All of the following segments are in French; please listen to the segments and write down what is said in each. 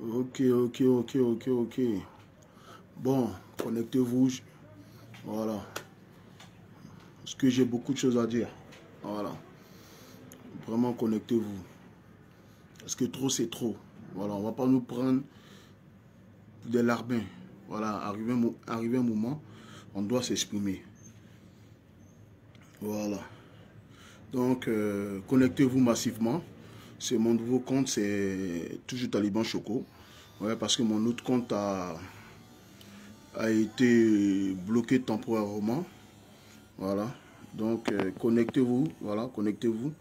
Ok. Bon, connectez-vous. Voilà. Parce que j'ai beaucoup de choses à dire. Voilà. Vraiment, connectez-vous. Parce que trop, c'est trop. Voilà, on va pas nous prendre des larbins. Voilà, arrivé un moment, on doit s'exprimer. Voilà. Donc, connectez-vous massivement. C'est mon nouveau compte, c'est toujours Taliban Choco. Ouais, parce que mon autre compte a été bloqué temporairement. Voilà. Donc, connectez-vous. Voilà, connectez-vous.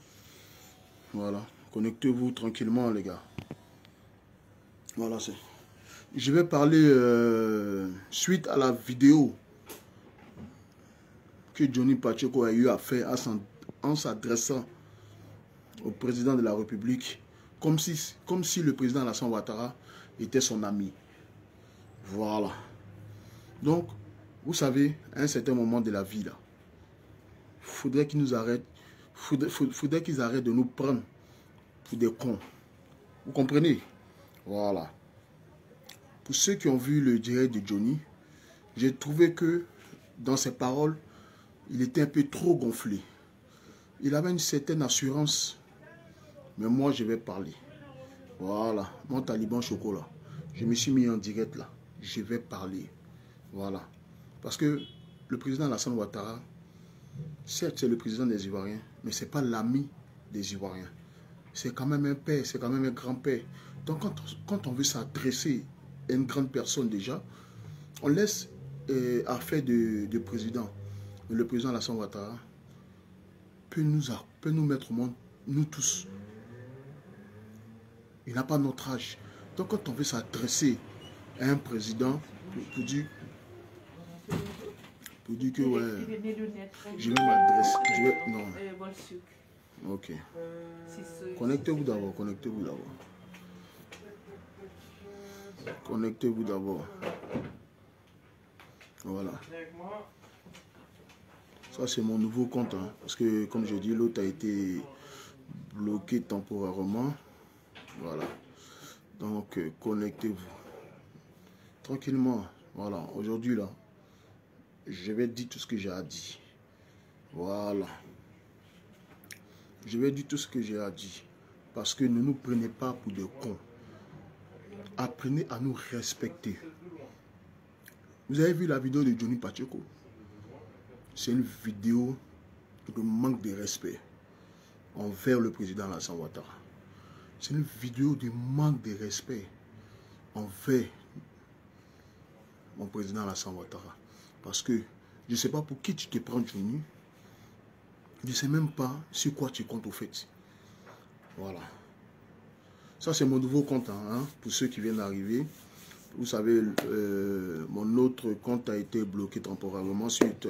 Voilà. Connectez-vous tranquillement, les gars. Voilà, c'est. Je vais parler suite à la vidéo que Johnny Pacheco a eu à faire en s'adressant au président de la République, comme si le président Alassane Ouattara était son ami. Voilà. Donc, vous savez, à un certain moment de la vie, là, faudrait qu'ils nous arrêtent. Faudrait qu'ils arrêtent de nous prendre pour des cons. Vous comprenez? Voilà. Pour ceux qui ont vu le direct de Johnny, j'ai trouvé que dans ses paroles, il était un peu trop gonflé. Il avait une certaine assurance. Mais moi, je vais parler. Voilà. Mon Taliban Chocolat. Je me suis mis en direct là. Je vais parler. Voilà. Parce que le président Alassane Ouattara, certes, c'est le président des Ivoiriens, mais ce n'est pas l'ami des Ivoiriens. C'est quand même un père, c'est quand même un grand-père. Donc, quand on veut s'adresser à une grande personne déjà, on laisse affaire de président. Mais le président Alassane Ouattara peut nous mettre au monde, nous tous. Il n'a pas notre âge. Donc, quand on veut s'adresser à un président, pour dire que ouais, je vais m'adresser. Non. Ok. Connectez-vous d'abord. Connectez-vous d'abord. Voilà. Ça, c'est mon nouveau compte. Hein, parce que, comme je dis, l'autre a été bloqué temporairement. Voilà. Donc, connectez-vous. Tranquillement. Voilà. Aujourd'hui, là, je vais dire tout ce que j'ai à dire. Voilà. Je vais dire tout ce que j'ai à dire. Parce que ne nous prenez pas pour des cons. Apprenez à nous respecter. Vous avez vu la vidéo de Johnny Pacheco? C'est une vidéo de manque de respect envers le président Alassane Ouattara. C'est une vidéo de manque de respect envers mon président Alassane Ouattara. Parce que je ne sais pas pour qui tu te prends, Johnny. Je ne sais même pas sur quoi tu comptes au fait. Voilà. Ça, c'est mon nouveau compte, hein, pour ceux qui viennent d'arriver. Vous savez, mon autre compte a été bloqué temporairement suite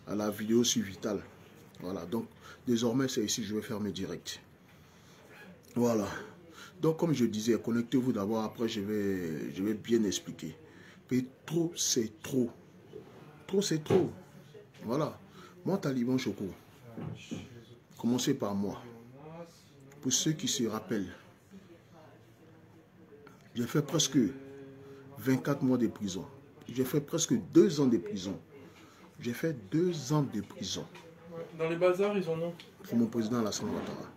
à la vidéo sur Vital. Voilà, donc désormais, c'est ici que je vais faire mes directs. Voilà. Donc, comme je disais, connectez-vous d'abord, après je vais bien expliquer. Mais trop, c'est trop. Trop, c'est trop. Voilà. Moi, Taliban Choco, commencez par moi. Pour ceux qui se rappellent, j'ai fait presque 24 mois de prison. J'ai fait presque 2 ans de prison. J'ai fait 2 ans de prison. Dans les bazars, ils en ont. Pour mon président Alassane Ouattara.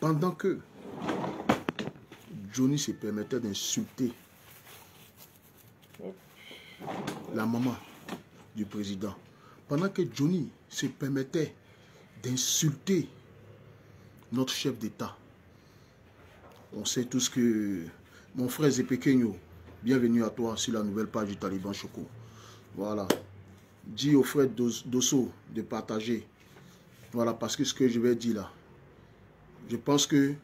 Pendant que Johnny se permettait d'insulter la maman du président. Pendant que Johnny se permettait d'insulter notre chef d'État. On sait tous que mon frère Zépekenyo, bienvenue à toi sur la nouvelle page du Taliban Choco. Voilà. Dis au frère Dosso de partager. Voilà, parce que ce que je vais dire là, je pense que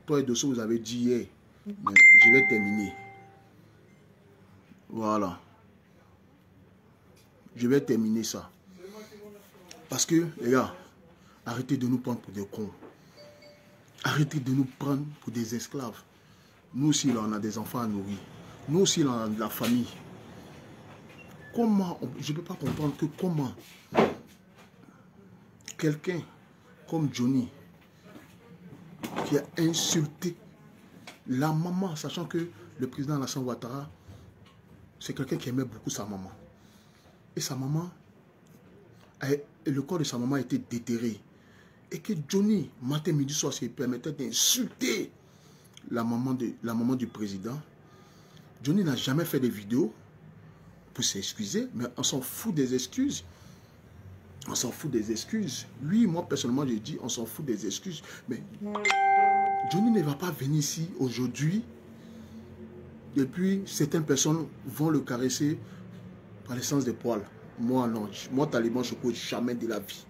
toi et Dosso, vous avez dit hier, mais je vais terminer. Voilà. Je vais terminer ça. Parce que, les gars, arrêtez de nous prendre pour des cons. Arrêtez de nous prendre pour des esclaves. Nous aussi, là, on a des enfants à nourrir. Nous aussi, là, on a de la famille. Comment, je ne peux pas comprendre que comment quelqu'un comme Johnny, qui a insulté La maman, sachant que le président Alassane Ouattara, c'est quelqu'un qui aimait beaucoup sa maman. Et sa maman, le corps de sa maman a été déterré. Et que Johnny, matin, midi, soir, se permettait d'insulter la maman du président. Johnny n'a jamais fait de vidéo pour s'excuser, mais on s'en fout des excuses. On s'en fout des excuses. Lui, moi, personnellement, je dis, on s'en fout des excuses. Mais Johnny ne va pas venir ici aujourd'hui. Et puis, certaines personnes vont le caresser par l'essence des poils. Moi, non. Moi, Taliban, je ne cours jamais de la vie.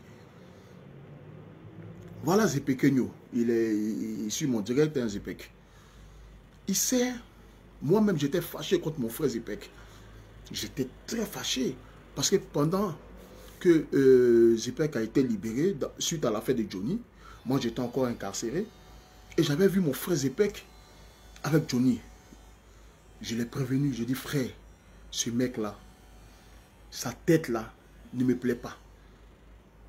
Voilà Zepek Nyo. Il suit mon direct, hein, Zepek. Il sait. Moi-même, j'étais fâché contre mon frère Zepek. J'étais très fâché. Parce que pendant que Zepek a été libéré, suite à l'affaire de Johnny, moi, j'étais encore incarcéré. Et j'avais vu mon frère Zepek avec Johnny. Je l'ai prévenu, je dis, frère, ce mec-là, sa tête-là ne me plaît pas.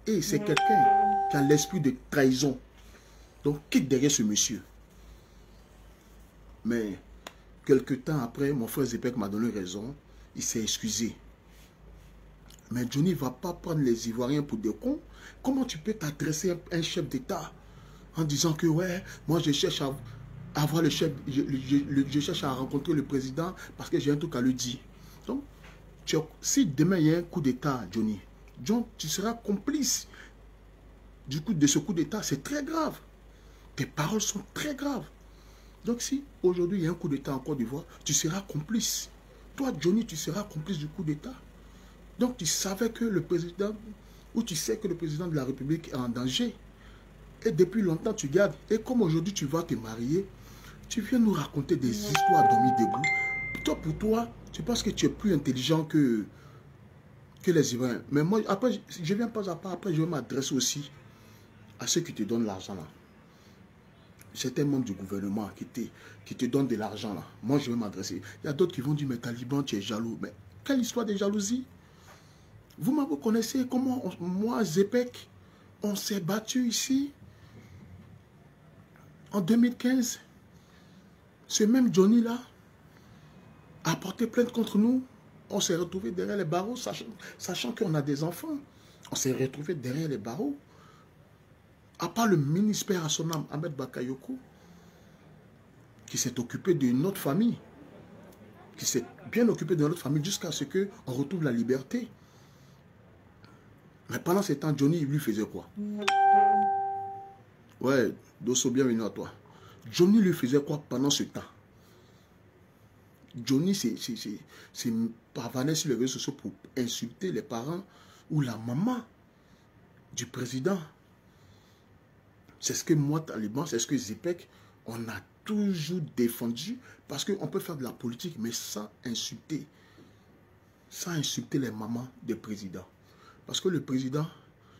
Et c'est quelqu'un qui a l'esprit de trahison. Donc, quitte derrière ce monsieur. Mais, quelques temps après, mon frère Zepek m'a donné raison. Il s'est excusé. Mais Johnny ne va pas prendre les Ivoiriens pour des cons. Comment tu peux t'adresser à un chef d'État en disant que, ouais, moi je cherche à avoir le chef, je cherche à rencontrer le président parce que j'ai un truc à lui dire. Donc, si demain il y a un coup d'État, Johnny, John, tu seras complice du coup de ce coup d'État. C'est très grave. Tes paroles sont très graves. Donc, si aujourd'hui il y a un coup d'État en Côte d'Ivoire, tu seras complice. Toi, Johnny, tu seras complice du coup d'État. Donc, tu savais que le président, ou tu sais que le président de la République est en danger. Et depuis longtemps, tu gardes. Et comme aujourd'hui, tu vas te marier, tu viens nous raconter des histoires dormies debout. Pour toi, tu penses que tu es plus intelligent que les Ivoiriens. Mais moi, après, je viens pas à part. Après, je vais m'adresser aussi à ceux qui te donnent l'argent là. Certains membres du gouvernement qui te donnent de l'argent là. Moi, je vais m'adresser. Il y a d'autres qui vont dire, mais Taliban, tu es jaloux. Mais quelle histoire de jalousie? Vous connaissez comment, moi, Zepek, on s'est battu ici en 2015. Ce même Johnny-là a porté plainte contre nous. On s'est retrouvé derrière les barreaux, sachant qu'on a des enfants. On s'est retrouvé derrière les barreaux. À part le ministère à son âme, Ahmed Bakayoko, qui s'est occupé de notre famille, qui s'est bien occupé de notre famille jusqu'à ce qu'on retrouve la liberté. Mais pendant ce temps, Johnny, il lui faisait quoi? Ouais, Dosso, bienvenue à toi. Johnny lui faisait quoi pendant ce temps? Johnny, c'est parvenait sur les réseaux sociaux pour insulter les parents ou la maman du président. C'est ce que moi, Taliban, c'est ce que Zepek, on a toujours défendu. Parce qu'on peut faire de la politique, mais sans insulter. Sans insulter les mamans des présidents. Parce que le président,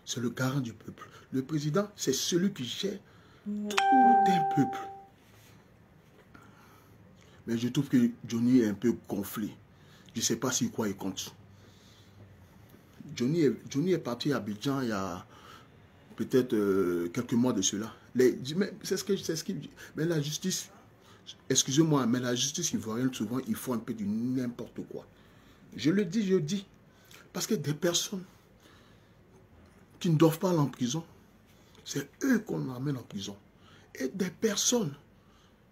c'est le garant du peuple. Le président, c'est celui qui gère tout un peuple. Mais je trouve que Johnny est un peu gonflé. Je ne sais pas sur quoi il compte. Johnny est parti à Abidjan il y a peut-être quelques mois de cela. Mais la justice, excusez-moi, mais la justice ivoirienne, souvent, il faut un peu du n'importe quoi. Je le dis. Parce que des personnes qui ne doivent pas aller en prison, c'est eux qu'on amène en prison. Et des personnes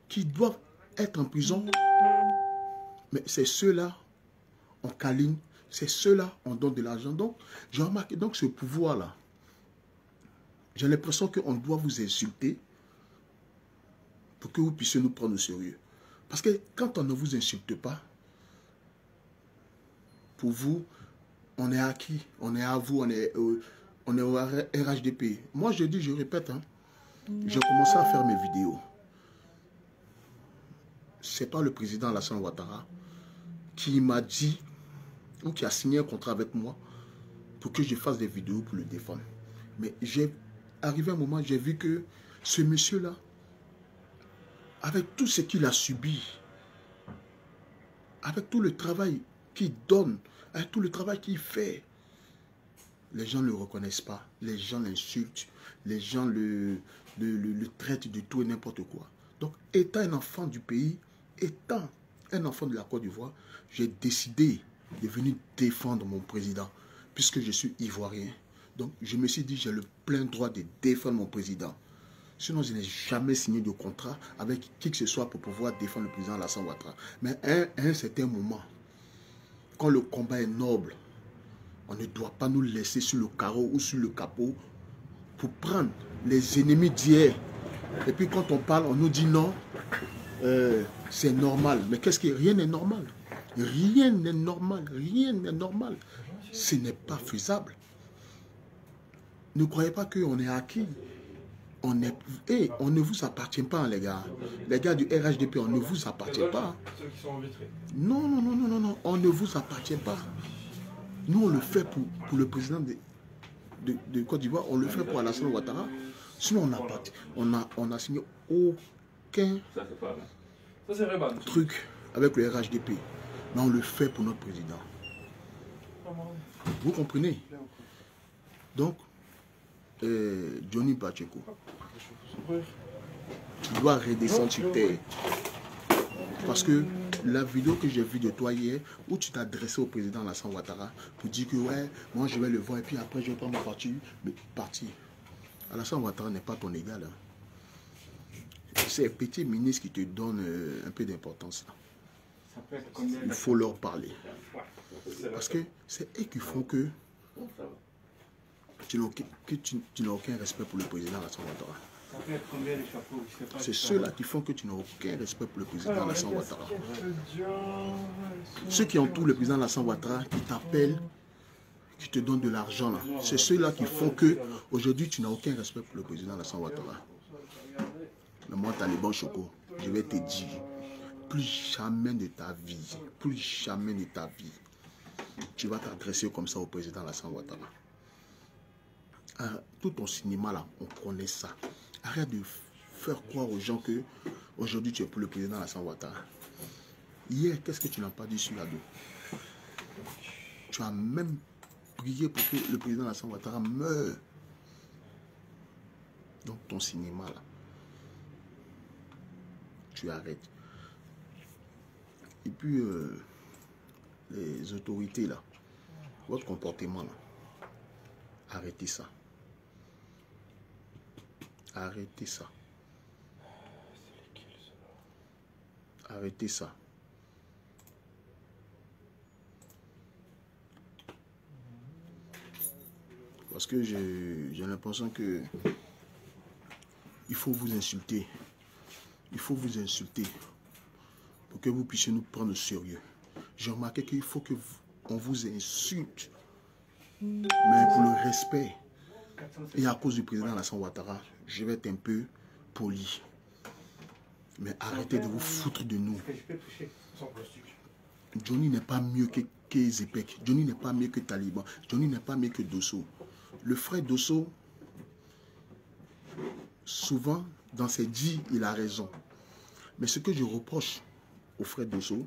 qui doivent être en prison, mais c'est ceux-là, on câline, c'est ceux-là, on donne de l'argent. Donc, j'ai remarqué, donc ce pouvoir-là, j'ai l'impression qu'on doit vous insulter pour que vous puissiez nous prendre au sérieux. Parce que quand on ne vous insulte pas, pour vous, on est à qui? On est à vous, on est au RHDP. Moi, je dis, je répète, hein, j'ai commencé à faire mes vidéos. C'est pas le président Alassane Ouattara qui m'a dit ou qui a signé un contrat avec moi pour que je fasse des vidéos pour le défendre. Mais j'ai arrivé un moment, j'ai vu que ce monsieur-là, avec tout ce qu'il a subi, avec tout le travail qu'il donne, avec tout le travail qu'il fait, les gens ne le reconnaissent pas, les gens l'insultent, les gens le traitent de tout et n'importe quoi. Donc, étant un enfant du pays, étant un enfant de la Côte d'Ivoire, j'ai décidé de venir défendre mon président, puisque je suis ivoirien. Donc, je me suis dit, j'ai le plein droit de défendre mon président. Sinon, je n'ai jamais signé de contrat avec qui que ce soit pour pouvoir défendre le président Alassane Ouattara. Mais à un certain moment, quand le combat est noble, on ne doit pas nous laisser sur le carreau ou sur le capot pour prendre les ennemis d'hier. Et puis quand on parle, on nous dit non, c'est normal. Mais qu'est-ce que rien n'est normal? Rien n'est normal, rien n'est normal. Ce n'est pas faisable. Ne croyez pas qu'on est acquis. On ne vous appartient pas, les gars. Les gars du RHDP, on ne vous appartient pas. Ceux qui sont envitrés. Non, non, non, non, non, non, on ne vous appartient pas. Nous, on le fait pour le président de Côte d'Ivoire, on le fait pour Alassane Ouattara. Sinon, on a signé aucun truc avec le RHDP. Mais on le fait pour notre président. Vous comprenez? Donc, Johnny Pacheco, tu dois redescendre sur terre. Parce que la vidéo que j'ai vue de toi hier, où tu t'adressais au président Alassane Ouattara pour dire que ouais, moi je vais le voir et puis après je vais prendre mon parti. Alassane Ouattara n'est pas ton égal. Hein. C'est les petits ministres qui te donnent un peu d'importance. Il faut leur parler. Parce que c'est eux qui font que tu n'as aucun respect pour le président Alassane Ouattara. C'est ceux-là qui font que tu n'as aucun respect pour le président Alassane Ouattara. Ceux qui entourent le président Alassane Ouattara, qui t'appellent, qui te donnent de l'argent, c'est ceux-là qui font que aujourd'hui tu n'as aucun respect pour le président Alassane Ouattara. Mais moi, Taliban Choco, je vais te dire, plus jamais de ta vie, tu vas t'adresser comme ça au président Alassane Ouattara. Tout ton cinéma là, on connaît ça. Arrête de faire croire aux gens que aujourd'hui tu es pour le président Alassane Ouattara. Hier, qu'est-ce que tu n'as pas dit sur l'ado? Tu as même prié pour que le président Alassane Ouattara meure. Donc ton cinéma là, tu arrêtes. Et puis les autorités là, votre comportement là, arrêtez ça. Arrêtez ça. Arrêtez ça. Parce que j'ai l'impression que il faut vous insulter. Il faut vous insulter pour que vous puissiez nous prendre au sérieux. J'ai remarqué qu'il faut qu'on vous insulte. Mais pour le respect, et à cause du président Alassane Ouattara, je vais être un peu poli. Mais arrêtez de vous foutre de nous. Johnny n'est pas mieux que Zepek. Johnny n'est pas mieux que Taliban. Johnny n'est pas mieux que Dosso. Le frère Dosso, souvent, dans ses dits, il a raison. Mais ce que je reproche au frère Dosso,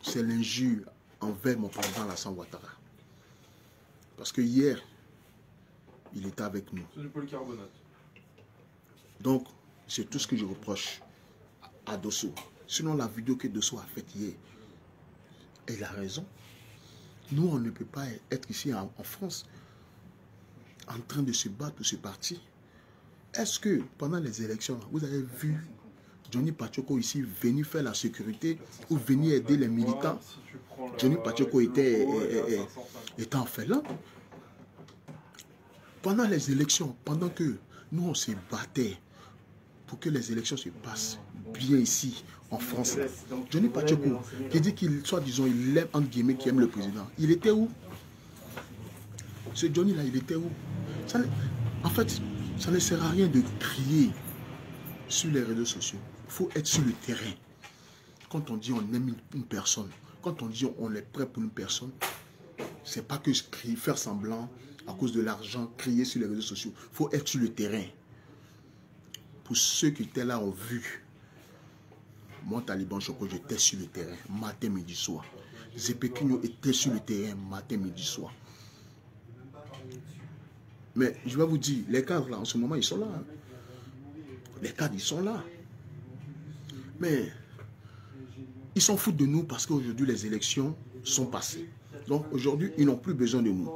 c'est l'injure envers mon président Alassane Ouattara. Parce que hier, il était avec nous. C'est du polycarbonate. Donc, c'est tout ce que je reproche à Dosso. Sinon, la vidéo que Dosso a faite hier, il a raison. Nous, on ne peut pas être ici en France en train de se battre pour ce parti. Est-ce que pendant les élections, vous avez vu Johnny Pacheco ici venir faire la sécurité ou venir aider les militants? Johnny Pacheco était en félin. Pendant les élections, pendant que nous on se battait pour que les élections se passent bien ici en France, Johnny Pacheco qui dit qu'il soit, disons, il aime, entre guillemets, qui aime le président, il était où? Ce Johnny là, il était où? En fait, ça ne sert à rien de crier sur les réseaux sociaux. Il faut être sur le terrain. Quand on dit on aime une personne, quand on dit on est prêt pour une personne, c'est pas que faire semblant à cause de l'argent, crier sur les réseaux sociaux. Il faut être sur le terrain. Pour ceux qui étaient là ont vu. Moi, Taliban Choco, j'étais sur le terrain, matin, midi, soir. Zepekino était sur le terrain, matin, midi, soir. Mais je vais vous dire, les cadres là, en ce moment, ils sont là. Hein. Les cadres, ils sont là. Mais ils s'en foutent de nous parce qu'aujourd'hui, les élections sont passées. Donc aujourd'hui, ils n'ont plus besoin de nous.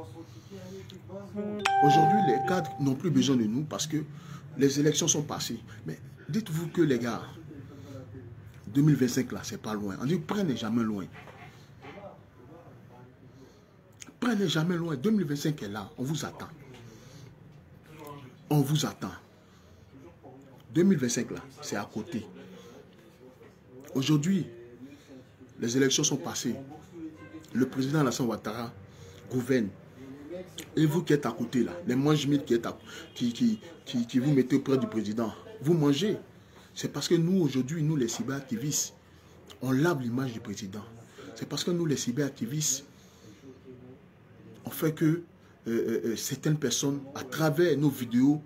Aujourd'hui, les cadres n'ont plus besoin de nous parce que les élections sont passées. Mais dites-vous que les gars, 2025 là, c'est pas loin. On dit, prenez jamais loin. Prenez jamais loin. 2025 est là. On vous attend. On vous attend. 2025 là, c'est à côté. Aujourd'hui, les élections sont passées. Le président Alassane Ouattara gouverne. Et vous qui êtes à côté là, les mange-mille qui vous mettez auprès du président, vous mangez. C'est parce que nous aujourd'hui, nous les cyberactivistes, on lave l'image du président. C'est parce que nous les cyberactivistes, on fait que certaines personnes, à travers nos vidéos,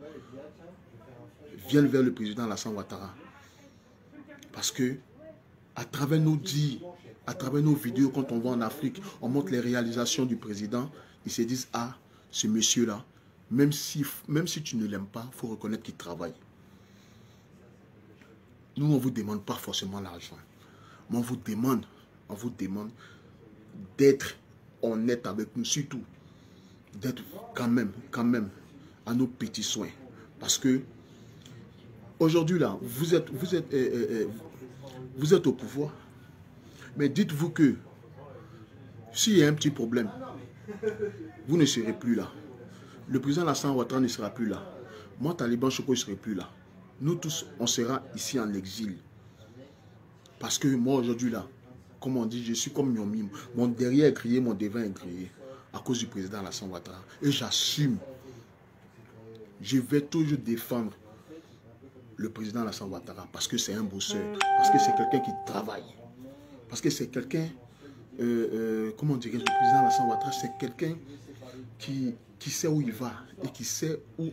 viennent vers le président Alassane Ouattara. Parce que à travers nos dits, à travers nos vidéos, quand on va en Afrique, on montre les réalisations du président, ils se disent, ah, ce monsieur-là, même si tu ne l'aimes pas, il faut reconnaître qu'il travaille. Nous, on ne vous demande pas forcément l'argent. Mais on vous demande d'être honnête avec nous, surtout d'être quand même, à nos petits soins. Parce que aujourd'hui, là, vous êtes au pouvoir. Mais dites-vous que s'il y a un petit problème, vous ne serez plus là. Le président Alassane Ouattara ne sera plus là. Moi, Taliban Choco, je ne serai plus là. Nous tous, on sera ici en exil. Parce que moi, aujourd'hui, là, comme on dit, je suis comme Nyomi. Mon derrière est grillé, mon devant est grillé. À cause du président Alassane Ouattara. Et j'assume. Je vais toujours défendre le président Alassane Ouattara. Parce que c'est un bosseur. Parce que c'est quelqu'un qui travaille. Parce que c'est quelqu'un, comment dirais-je, le président Alassane Ouattara, c'est quelqu'un qui sait où il va et qui sait où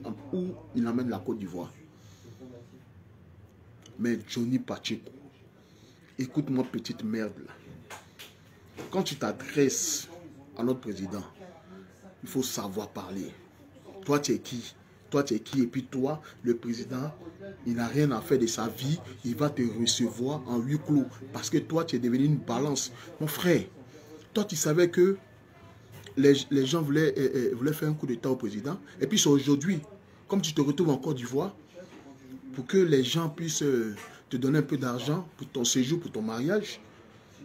il emmène la Côte d'Ivoire. Mais Johnny Pacheco, écoute-moi petite merde là. Quand tu t'adresses à notre président, il faut savoir parler. Toi tu es qui? Toi tu es qui? Et puis toi, le président, il n'a rien à faire de sa vie. Il va te recevoir en huis clos. Parce que toi tu es devenu une balance. Mon frère, toi tu savais que les gens voulaient faire un coup d'état au président. Et puis c'est aujourd'hui, comme tu te retrouves en Côte d'Ivoire, pour que les gens puissent te donner un peu d'argent pour ton séjour, pour ton mariage.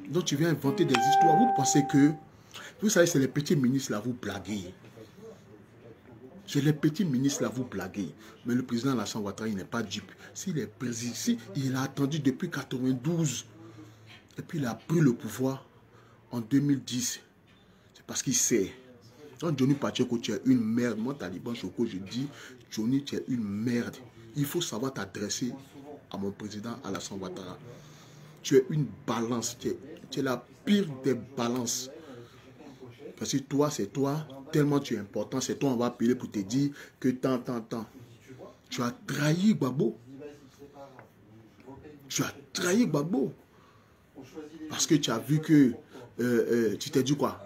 Donc tu viens inventer des histoires. Vous pensez que, vous savez, c'est les petits ministres là, vous blaguez. C'est les petits ministres là, vous blaguez. Mais le président Alassane Ouattara, il n'est pas dupe. S'il est président, il a attendu depuis 92. Et puis il a pris le pouvoir en 2010. C'est parce qu'il sait. Donc Johnny Pacheco, tu es une merde. Moi, Taliban Choco, je dis, Johnny, tu es une merde. Il faut savoir t'adresser à mon président Alassane Ouattara. Tu es une balance. Tu es la pire des balances. Parce que toi, c'est toi. Tellement tu es important. C'est toi, on va appeler pour te dire que tant. Tu as trahi Gbagbo. Tu as trahi Gbagbo. Parce que tu as vu que... tu t'es dit quoi?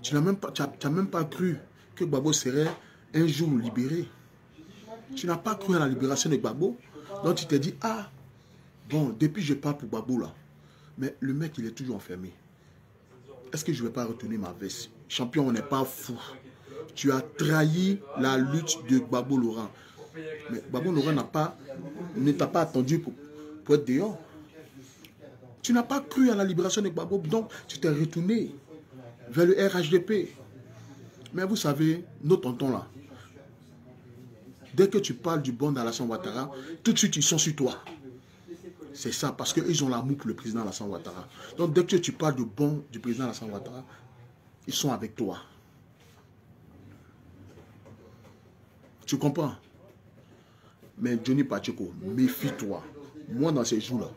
Tu n'as même pas cru que Gbagbo serait un jour libéré. Tu n'as pas cru à la libération de Gbagbo. Donc tu t'es dit, ah, bon, depuis je parle pour Gbagbo là. Mais le mec, il est toujours enfermé. Est-ce que je ne vais pas retenir ma veste? Champion, on n'est pas fou. Tu as trahi la lutte de Gbagbo Laurent. Mais Gbagbo Laurent ne t'a pas attendu pour être dehors. Tu n'as pas cru à la libération de Gbagbo. Donc tu t'es retourné vers le RHDP. Mais vous savez, nos tontons là, dès que tu parles du bon d'Alassane Ouattara, tout de suite ils sont sur toi. C'est ça, parce qu'ils ont l'amour pour le président Alassane Ouattara. Donc dès que tu parles du bon du président Alassane Ouattara, ils sont avec toi. Tu comprends? Mais Johnny Pacheco, méfie-toi. Moi dans ces jours-là,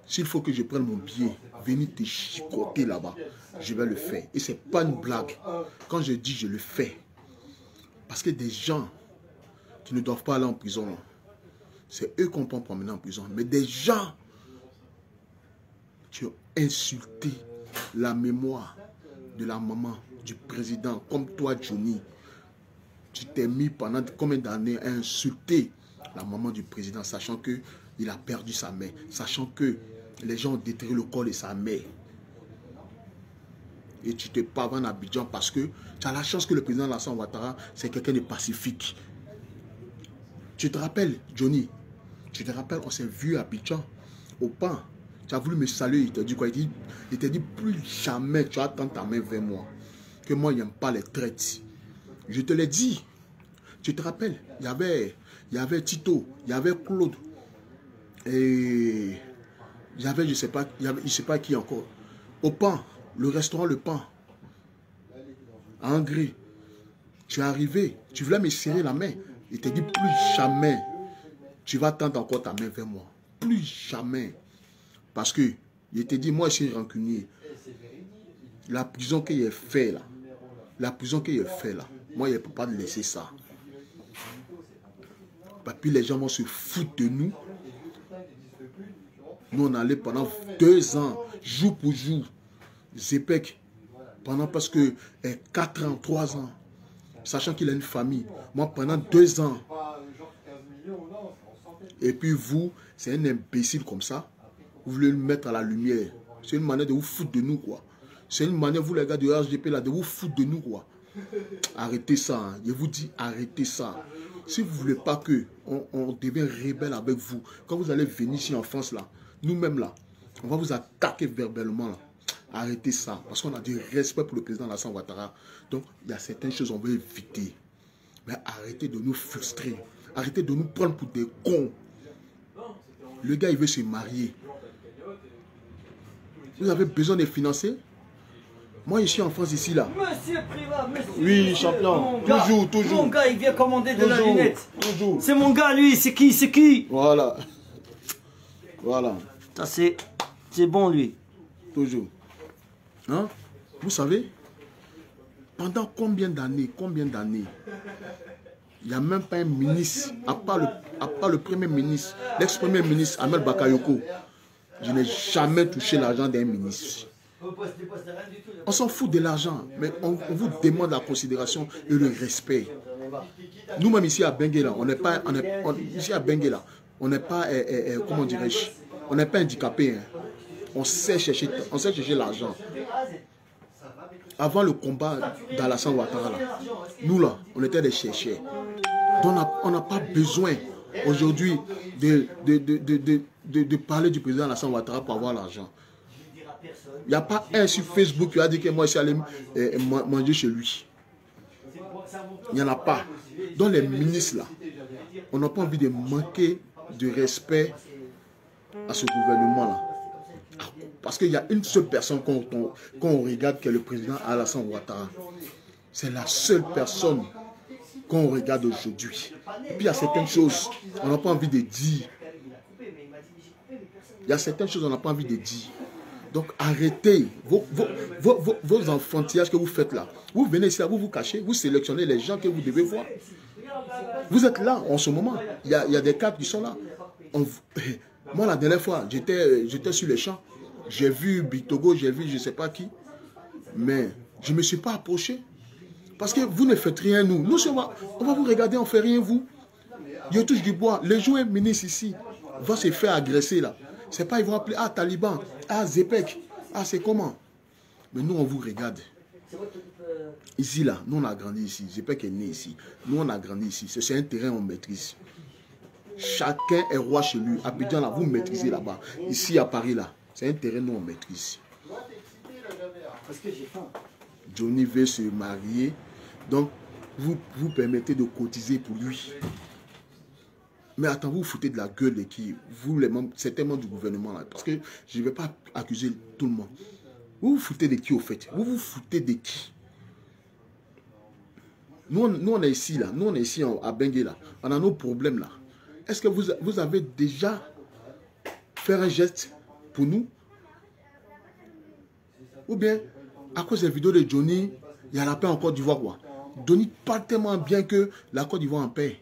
s'il faut que je prenne mon billet, venir te chicoter là-bas, je vais le faire. Et c'est pas une blague. Quand je dis je le fais, parce que des gens qui ne doivent pas aller en prison, c'est eux qu'on peut promener en prison. Mais des gens qui ont insulté la mémoire de la maman du président, comme toi Johnny, tu t'es mis pendant combien d'années à insulter la maman du président, sachant que il a perdu sa mère, sachant que les gens ont détruit le corps de sa mère. Et tu te pavanes à Abidjan parce que tu as la chance que le président Alassane Ouattara, c'est quelqu'un de pacifique. Tu te rappelles, Johnny, tu te rappelles, on s'est vu à Abidjan, au pain. Tu as voulu me saluer, il t'a dit quoi? Il t'a dit plus jamais tu vas tendre ta main vers moi. Que moi, il n'aime pas les traites. Je te l'ai dit. Tu te rappelles, il y avait Tito, il y avait Claude. Et il y avait, je ne sais pas qui encore. Au pain, le restaurant Le Pain. À Hongrie. Tu es arrivé, tu voulais me serrer la main. Il t'a dit plus jamais tu vas tendre encore ta main vers moi. Plus jamais. Parce que, il t'a dit, moi je suis rancunier. La prison qu'il a fait là, moi je ne peux pas laisser ça. Et puis les gens vont se foutre de nous. Nous on allait pendant 2 ans, jour pour jour. Zepek, pendant presque 4 ans, 3 ans. Sachant qu'il a une famille. Moi pendant 2 ans. Et puis vous, c'est un imbécile comme ça. Vous voulez le mettre à la lumière. C'est une manière de vous foutre de nous, quoi. C'est une manière, vous les gars de RHDP, là, de vous foutre de nous, quoi. Arrêtez ça. Hein. Je vous dis, arrêtez ça. Si vous ne voulez pas que on devienne rebelle avec vous, quand vous allez venir ici en France, là, nous-mêmes, là, on va vous attaquer verbalement, là. Arrêtez ça. Parce qu'on a du respect pour le président Alassane Ouattara. Donc, il y a certaines choses qu'on veut éviter. Mais arrêtez de nous frustrer. Arrêtez de nous prendre pour des cons. Le gars, il veut se marier. Vous avez besoin de financer? Moi, je suis en France ici, là. Monsieur Privat, monsieur. Oui, champion. Toujours. Mon gars, il vient commander de la lunette. Toujours. C'est mon gars, lui. C'est qui? Voilà. Voilà. Ça, c'est bon, lui. Toujours. Hein? Vous savez, pendant combien d'années, il n'y a même pas un ministre, à part le premier ministre, l'ex-premier ministre, Ahmed Bakayoko. Je n'ai jamais touché l'argent d'un ministre. On s'en fout de l'argent, mais on vous demande la considération et le respect. Nous-mêmes ici à Benguela, on n'est pas, ici à Benguela, on n'est pas, comment dirais-je, on n'est pas handicapé. Hein. On sait chercher l'argent. Avant le combat d'Alassane Ouattara, nous là, on était des chercheurs. Donc on n'a pas besoin aujourd'hui de parler du président Alassane Ouattara pour avoir l'argent. Il n'y a pas un sur Facebook qui a dit que moi je suis allé manger chez lui. Il n'y en a pas. Donc les ministres là, on n'a pas envie de manquer de respect à ce gouvernement là. Parce qu'il y a une seule personne qu'on regarde qui est le président Alassane Ouattara. C'est la seule personne qu'on regarde aujourd'hui. Et puis il y a certaines choses, on n'a pas envie de dire. Il y a certaines choses, on n'a pas envie de dire. Donc arrêtez vos enfantillages que vous faites là. Vous venez ici, là, vous vous cachez, vous sélectionnez les gens que vous devez voir. Vous êtes là en ce moment. Il y a des cadres qui sont là. Moi, la dernière fois, j'étais sur les champs. J'ai vu Bitogo, j'ai vu je ne sais pas qui. Mais je ne me suis pas approché. Parce que vous ne faites rien, nous. Nous, on va vous regarder, on ne fait rien, vous. Je touche du bois. Le joueur ministre ici va se faire agresser, là. C'est pas, ils vont appeler, ah, Taliban, ah, Zepek, ah, c'est comment? Mais nous, on vous regarde. Ici, là, nous, on a grandi ici. Zepek est né ici. Nous, on a grandi ici. C'est un terrain, on maîtrise. Chacun est roi chez lui. Abidjan, là, vous maîtrisez là-bas. Ici, à Paris, là, c'est un terrain, nous, on maîtrise. Johnny veut se marier. Donc, vous permettez de cotiser pour lui. Mais attends, vous vous foutez de la gueule de qui? Vous, les membres, certains membres du gouvernement, là. Parce que je ne vais pas accuser tout le monde. Vous vous foutez de qui, au fait? Vous vous foutez de qui? Nous, on est ici, là. Nous, on est ici à Benguela. On a nos problèmes, là. Est-ce que vous avez déjà fait un geste pour nous? Ou bien, à cause des vidéos de Johnny, il y a la paix en Côte d'Ivoire, quoi. Johnny parle tellement bien que la Côte d'Ivoire en paix.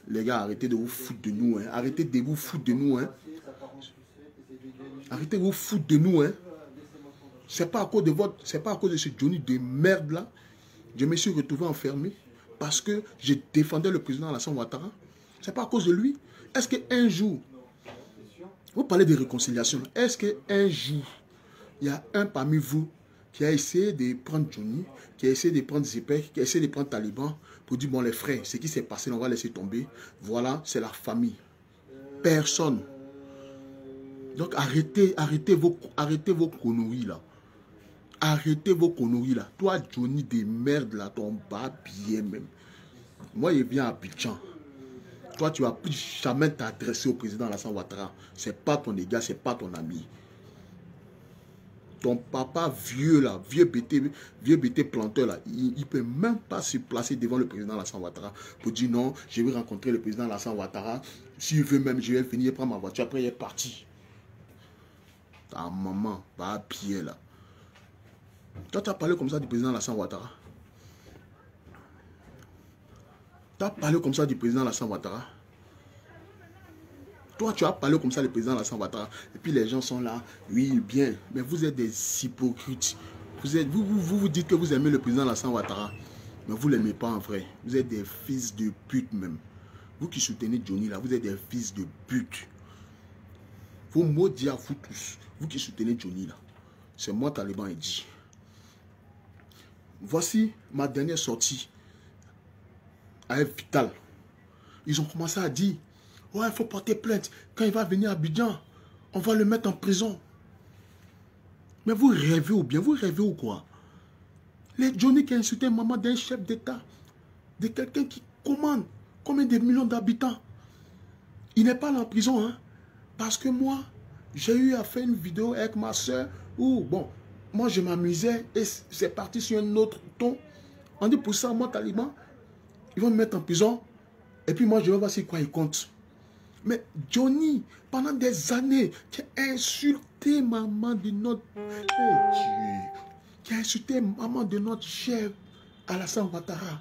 Les gars, arrêtez de vous foutre de nous, hein. Arrêtez de vous foutre de nous, hein. Arrêtez de vous foutre de nous, hein. C'est pas à cause de ce Johnny de merde là. Je me suis retrouvé enfermé parce que je défendais le président Alassane Ouattara. C'est pas à cause de lui. Est-ce qu'un jour, Vous parlez de réconciliation. Est-ce qu'un jour, il y a un parmi vous qui a essayé de prendre Johnny, qui a essayé de prendre Zepek, qui a essayé de prendre Taliban, pour dire, bon les frères, ce qui s'est passé, on va laisser tomber. Voilà, c'est la famille. Personne. Donc arrêtez vos conneries là. Arrêtez vos conneries là. Toi, Johnny, des merdes là, ton bas bien même. Moi, il vient à Abidjan. Toi, tu vas plus jamais t'adresser au président Alassane Ouattara. C'est pas ton égard, c'est pas ton ami. Ton papa vieux là, vieux BT planteur là, il ne peut même pas se placer devant le président Alassane Ouattara pour dire non, je vais rencontrer le président Alassane Ouattara. S'il veut même, je vais venir prendre ma voiture. Après, il est parti. Ta maman, pas à pied là. Toi, tu as parlé comme ça du président Alassane Ouattara. Tu as parlé comme ça du président Alassane Ouattara. Toi, tu as parlé comme ça du président Alassane Ouattara. Et puis les gens sont là, oui, bien. Mais vous êtes des hypocrites. Vous dites que vous aimez le président Alassane Ouattara. Mais vous ne l'aimez pas en vrai. Vous êtes des fils de pute même. Vous qui soutenez Johnny là, vous êtes des fils de pute. Vos mots disent à vous tous. Vous qui soutenez Johnny là. C'est moi Taliban et dit. Voici ma dernière sortie avec Vital. Ils ont commencé à dire, ouais, il faut porter plainte. Quand il va venir à Abidjan, on va le mettre en prison. Mais vous rêvez ou bien? Vous rêvez ou quoi? Les Johnny qui a insulté maman d'un chef d'État, de quelqu'un qui commande combien de millions d'habitants. Il n'est pas là en prison, hein? Parce que moi, j'ai eu à faire une vidéo avec ma soeur où, bon, moi je m'amusais et c'est parti sur un autre ton. On dit pour ça, moi, Taliban, ils vont me mettre en prison. Et puis moi, je vais voir c'est quoi ils comptent. Mais Johnny, pendant des années, qui a insulté maman de notre... qui a insulté maman de notre chef, Alassane Ouattara.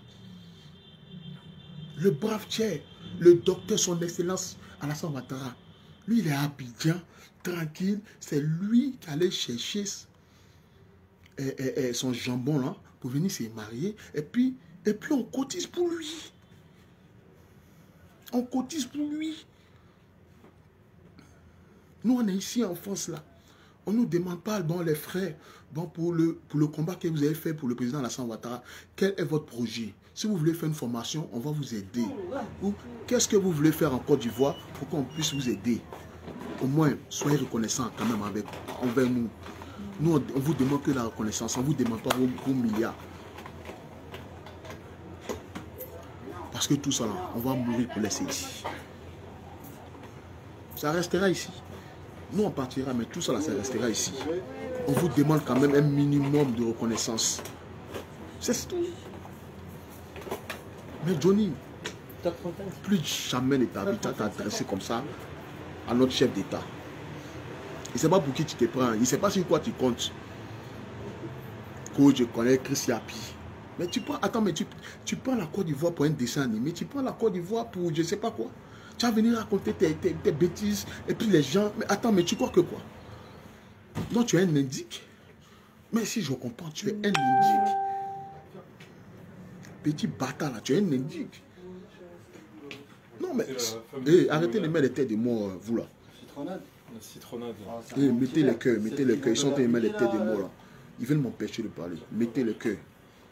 Le brave chef, le docteur, son excellence, Alassane Ouattara. Lui, il est à Abidjan, tranquille. C'est lui qui allait chercher son jambon là, pour venir se marier. Et puis on cotise pour lui. On cotise pour lui. Nous, on est ici en France, là. On ne nous demande pas, bon, les frères, bon, pour le combat que vous avez fait pour le président Alassane Ouattara, quel est votre projet? Si vous voulez faire une formation, on va vous aider. Ou qu'est-ce que vous voulez faire en Côte d'Ivoire pour qu'on puisse vous aider? Au moins, soyez reconnaissants quand même envers nous. Nous, on vous demande que la reconnaissance, on ne vous demande pas vos milliards. Parce que tout ça, là, on va mourir pour laisser ici. Ça restera ici. Nous, on partira, mais tout ça, là, ça restera ici. On vous demande quand même un minimum de reconnaissance. C'est tout. Mais Johnny, plus jamais de ta vie, tu t'as adressé comme ça à notre chef d'État. Il ne sait pas pour qui tu te prends. Il ne sait pas sur quoi tu comptes. Que je connais Chris Yapi. Mais tu prends, attends, mais tu prends la Côte d'Ivoire pour un dessin animé. Tu prends la Côte d'Ivoire pour je ne sais pas quoi. Tu vas venir raconter tes bêtises. Et puis les gens... Mais attends, mais tu crois que quoi? Non, tu es un indique. Mais si je comprends, tu es un indique. Petit bâtard là, tu es un indique. Non, mais... arrêtez de mettre les têtes de moi, vous là. Citronnade. La citronnade. Mettez le cœur, mettez le cœur. Ils sont en train de mettre les têtes de moi là. Ils veulent m'empêcher de parler. Mettez le cœur.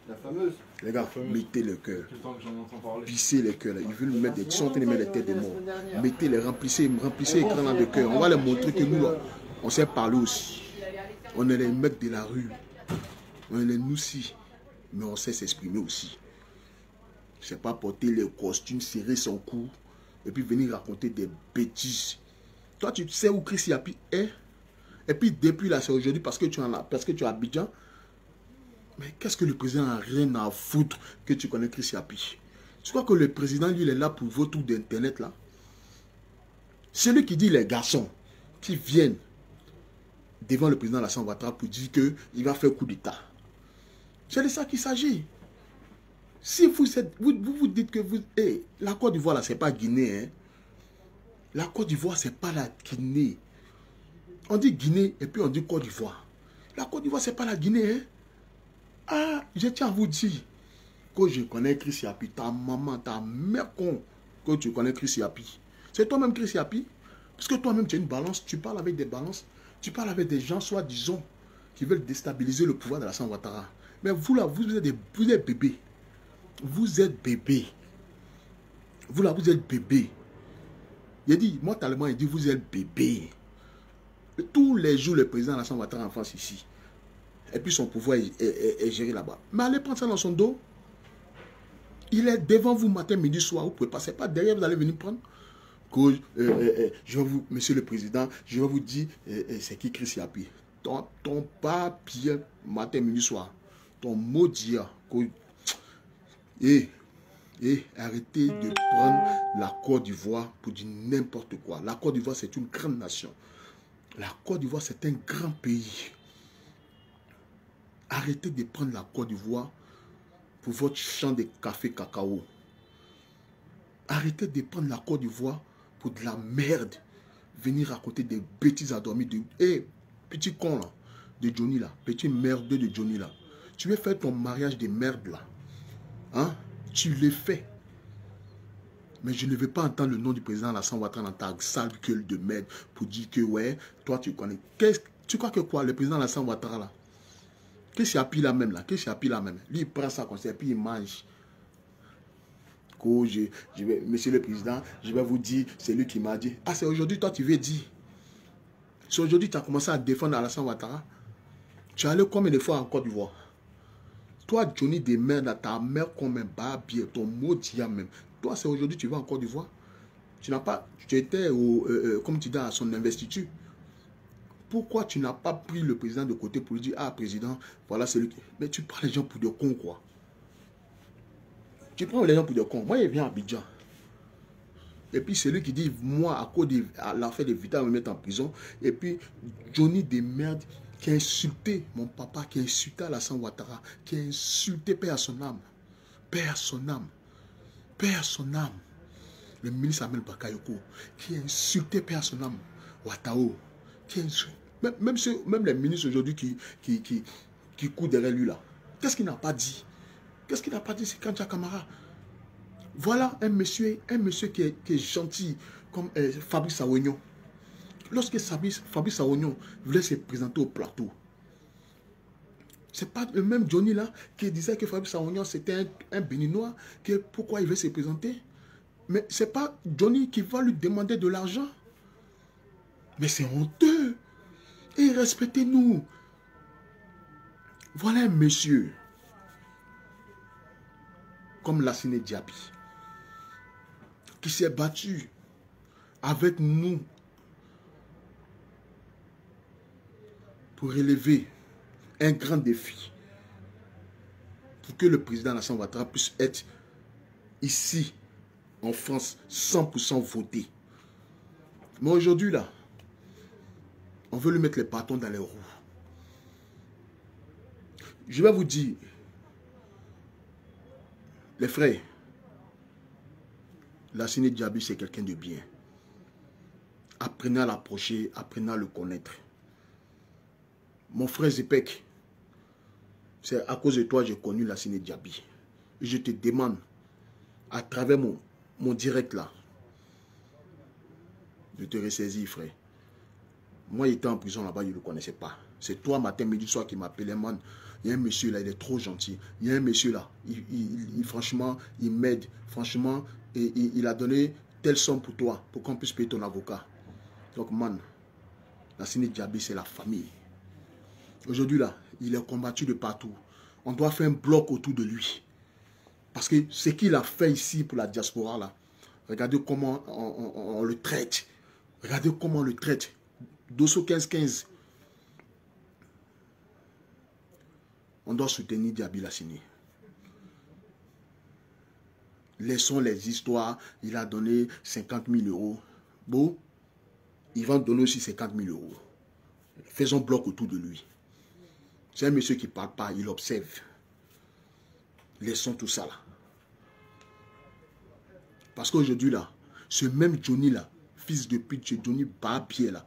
La fameuse. Les gars, mettez le cœur. Tout le temps que j'en entends parler. Pissez les cœurs là. Ils veulent mettre ils sont en train de mettre les têtes de mort. Mettez-les, remplissez l'écran là de cœur. On va leur montrer que nous là, on sait parler aussi. On est les mecs de la rue. On est les noussis. Mais on sait s'exprimer aussi. C'est pas porter les costumes, serrer son cou et puis venir raconter des bêtises. Toi, tu sais où Chris Yapi est? Et puis depuis là, c'est aujourd'hui parce que tu es à Abidjan. Mais qu'est-ce que le président n'a rien à foutre que tu connais Chris Yapi? Tu crois que le président, lui, il est là pour vos tours d'internet là? C'est lui qui dit les garçons qui viennent devant le président Alassane Ouattara pour dire qu'il va faire coup d'État. C'est de ça qu'il s'agit. Si vous dites que vous... la Côte d'Ivoire, là, c'est pas Guinée. Hein? La Côte d'Ivoire, c'est pas la Guinée. On dit Guinée et puis on dit Côte d'Ivoire. La Côte d'Ivoire, c'est pas la Guinée. Hein? Ah, je tiens à vous dire que je connais Chris Yapi. Ta maman, ta mère con que tu connais Chris Yapi. C'est toi-même Chris Yapi. Parce que toi-même, tu as une balance, tu parles avec des balances, tu parles avec des gens, soi-disant, qui veulent déstabiliser le pouvoir de la Alassane Ouattara. Mais vous là, vous êtes bébés. Vous êtes bébés. Vous là, vous êtes bébés. Il a dit, moi, Talman, il dit, vous êtes bébés. Tous les jours, le président Alassane Ouattara en France ici. Et puis son pouvoir est géré là-bas. Mais allez prendre ça dans son dos. Il est devant vous matin, midi, soir. Vous ne pouvez passer pas derrière, vous allez venir prendre. Je vais vous, monsieur le président, je vais vous dire, c'est qui Chris Yapi. Ton papier matin, midi, soir. Ton maudit. Et arrêtez de prendre la Côte d'Ivoire pour dire n'importe quoi. La Côte d'Ivoire, c'est une grande nation. La Côte d'Ivoire, c'est un grand pays. Arrêtez de prendre la Côte d'Ivoire pour votre champ de café cacao. Arrêtez de prendre la Côte d'Ivoire pour de la merde. Venir raconter des bêtises à dormir. Petit con là, de Johnny là. Petit merdeux de Johnny là. Tu veux faire ton mariage de merde là. Hein? Tu le fais. Mais je ne veux pas entendre le nom du président Alassane Ouattara dans ta sale gueule de merde pour dire que ouais, toi tu connais. Tu crois que quoi, le président Alassane Ouattara là? Qu'est-ce qu'il y a pire là même là? Qu'est-ce qu'il y a pire là même? Lui il prend ça comme ça et puis il mange. Monsieur le président, je vais vous dire, c'est lui qui m'a dit. Ah, c'est aujourd'hui, toi tu veux dire. C'est aujourd'hui tu as commencé à défendre Alassane Ouattara. Tu es allé combien de fois en Côte d'Ivoire? Toi, Johnny de merde, ta mère comme un barbier, ton maudit même. Toi, c'est aujourd'hui tu vas en Côte d'Ivoire. Tu n'as pas, tu étais comme tu dis, à son investiture. Pourquoi tu n'as pas pris le président de côté pour lui dire, ah, président, voilà, c'est lui qui... Mais tu prends les gens pour des cons, quoi. Tu prends les gens pour des cons. Moi, il vient à Abidjan. Et puis, c'est lui qui dit, moi, à cause de l'affaire de Vita, me mettre en prison. Et puis, Johnny de merde, qui a insulté mon papa, qui a insulté Alassane Ouattara, qui a insulté Père à son âme. Père à son âme. Père à son âme. Le ministre Amel Bakayoko, qui a insulté Père à son âme. Ouattao. Qui a insulté. Même les ministres aujourd'hui qui courent derrière lui là. Qu'est-ce qu'il n'a pas dit? Qu'est-ce qu'il n'a pas dit? C'est Kanja Kamara. Voilà un monsieur qui est gentil, comme Fabrice Awognon. Lorsque Fabrice Awognon voulait se présenter au plateau, c'est pas le même Johnny là qui disait que Fabrice Awognon c'était un Béninois, que pourquoi il veut se présenter. Mais c'est pas Johnny qui va lui demander de l'argent. Mais c'est honteux. Et respectez-nous. Voilà un monsieur comme Lassine Diaby qui s'est battu avec nous pour relever un grand défi pour que le président Alassane Ouattara puisse être ici en France 100% voté. Mais aujourd'hui là, on veut lui mettre les bâtons dans les roues. Je vais vous dire, les frères, Lassine Diaby c'est quelqu'un de bien. Apprenez à l'approcher, apprenez à le connaître. Mon frère Zepek, c'est à cause de toi que j'ai connu Lassine Diaby. Et je te demande, à travers mon direct là, de te ressaisir, frère. Moi, il était en prison là-bas, je ne le connaissais pas. C'est toi, matin, midi, soir, qui m'appelait, man. Il y a un monsieur là, il est trop gentil. Il y a un monsieur là, franchement, il m'aide. Franchement, il a donné telle somme pour toi, pour qu'on puisse payer ton avocat. Donc, man, Lassine Diaby, c'est la famille. Aujourd'hui là, il est combattu de partout. On doit faire un bloc autour de lui. Parce que ce qu'il a fait ici pour la diaspora là, regardez comment on le traite. Regardez comment on le traite. Dosso 15-15. On doit soutenir Diaby Lassine. Laissons les histoires. Il a donné 50 000 euros. Bon, il va donner aussi 50 000 euros. Faisons bloc autour de lui. C'est un monsieur qui ne parle pas, il observe. Laissons tout ça là. Parce qu'aujourd'hui là, ce même Johnny là, fils de pute, ce Johnny Barbier là,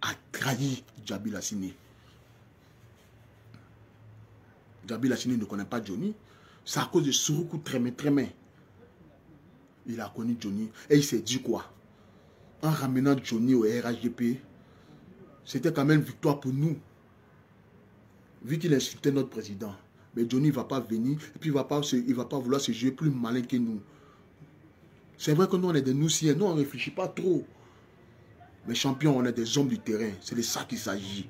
a trahi Diaby Lassine. Diaby Lassine ne connaît pas Johnny. C'est à cause de Suruku Trémé. Il a connu Johnny. Et il s'est dit quoi? en ramenant Johnny au RHDP, c'était quand même une victoire pour nous. Vu qu'il insultait notre président. Mais Johnny ne va pas venir et puis il ne va pas vouloir se jouer plus malin que nous. C'est vrai que nous, on est des noussiens. Nous, on ne réfléchit pas trop. Mais champion, on est des hommes du terrain. C'est de ça qu'il s'agit.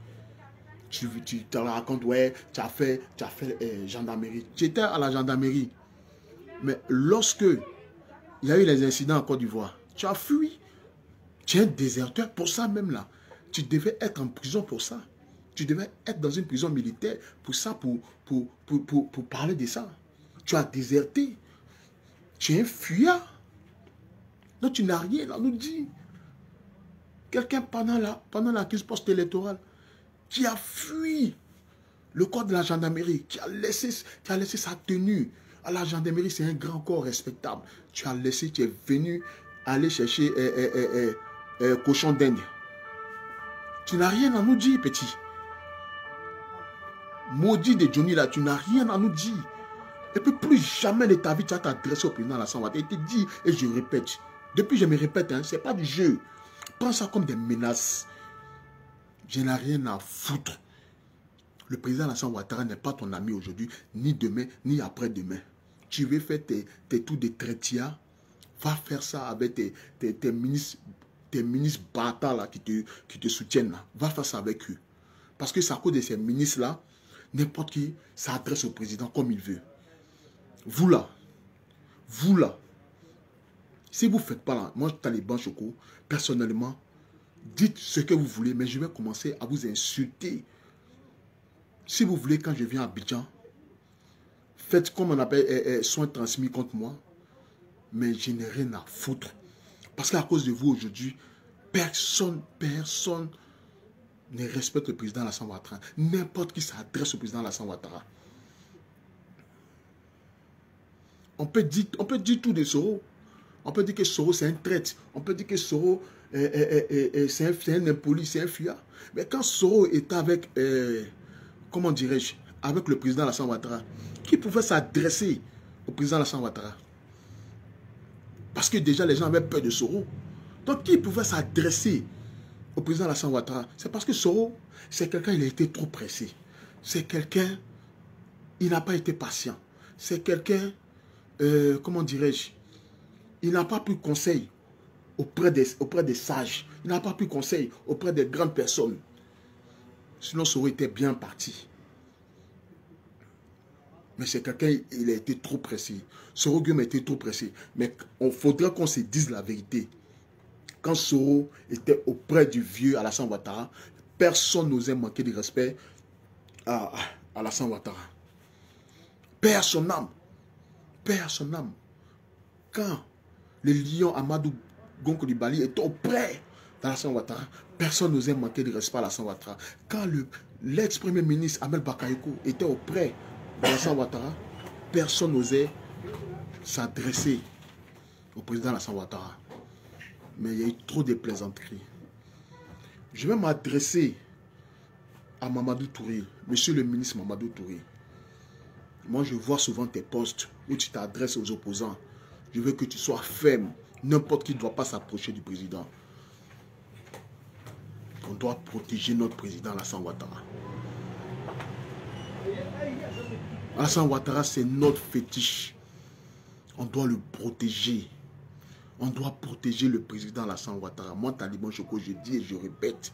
Tu te racontes, ouais, tu as fait gendarmerie. J'étais à la gendarmerie. Mais lorsque il y a eu les incidents en Côte d'Ivoire, tu as fui. Tu es un déserteur pour ça même là. Tu devais être en prison pour ça. Tu devais être dans une prison militaire pour ça, pour parler de ça. Tu as déserté. Tu es un fuyard. Donc tu n'as rien à nous dire. Quelqu'un pendant la crise post-électorale qui a fui le corps de la gendarmerie, qui a laissé sa tenue. À la gendarmerie, c'est un grand corps respectable. Tu es venu aller chercher cochon d'Inde. Tu n'as rien à nous dire, petit. Maudit de Johnny là, tu n'as rien à nous dire. Et puis plus jamais de ta vie, tu vas t'adresser au président Alassane Ouattara. Il te dit, et je répète, depuis je me répète, hein, ce n'est pas du jeu. Prends ça comme des menaces. Je n'ai rien à foutre. Le président Alassane Ouattara n'est pas ton ami aujourd'hui, ni demain, ni après-demain. Tu veux faire tes tours de traitia, va faire ça avec tes ministres bâtards là, qui te soutiennent. Là. Va faire ça avec eux. Parce que c'est à cause de ces ministres-là, n'importe qui s'adresse au président comme il veut. Vous là, si vous ne faites pas là, moi, Taliban Choco, personnellement, dites ce que vous voulez, mais je vais commencer à vous insulter. Si vous voulez, quand je viens à Abidjan, faites comme on appelle soins transmis contre moi, mais je n'ai rien à foutre. Parce qu'à cause de vous aujourd'hui, personne ne respecte le président Alassane Ouattara. N'importe qui s'adresse au président Alassane Ouattara. On peut dire tout de Soro. On peut dire que Soro c'est un traître. On peut dire que Soro c'est un impoli, c'est un fuyard. Mais quand Soro est avec, comment dirais-je, avec le président Alassane Ouattara, qui pouvait s'adresser au président Alassane Ouattara? Parce que déjà les gens avaient peur de Soro. Donc qui pouvait s'adresser au président Alassane Ouattara? C'est parce que Soro, c'est quelqu'un, il a été trop pressé. C'est quelqu'un, il n'a pas été patient. C'est quelqu'un, comment dirais-je, il n'a pas pris conseil auprès des sages. Il n'a pas pris conseil auprès des grandes personnes. Sinon, Soro était bien parti. Mais c'est quelqu'un, il a été trop pressé. Soro Guillaume a été trop pressé. Mais il faudrait qu'on se dise la vérité. Quand Soro était auprès du vieux Alassane Ouattara, personne n'osait manquer de respect à Alassane Ouattara. Père son âme. Père son âme. Quand le lion Amadou Gon Coulibaly était auprès d'Alassane Ouattara, personne n'osait manquer de respect à Alassane Ouattara. Quand l'ex-premier ministre Ahmed Bakayoko était auprès d'Alassane Ouattara, personne n'osait s'adresser au président Alassane Ouattara. Mais il y a eu trop de plaisanteries. Je vais m'adresser à Mamadou Touré, monsieur le ministre Mamadou Touré. Moi, je vois souvent tes posts où tu t'adresses aux opposants. Je veux que tu sois ferme. N'importe qui ne doit pas s'approcher du président. On doit protéger notre président Alassane Ouattara. Alassane Ouattara, c'est notre fétiche. On doit le protéger. On doit protéger le président Alassane Ouattara. Moi, Taliban Choco, je dis et je répète.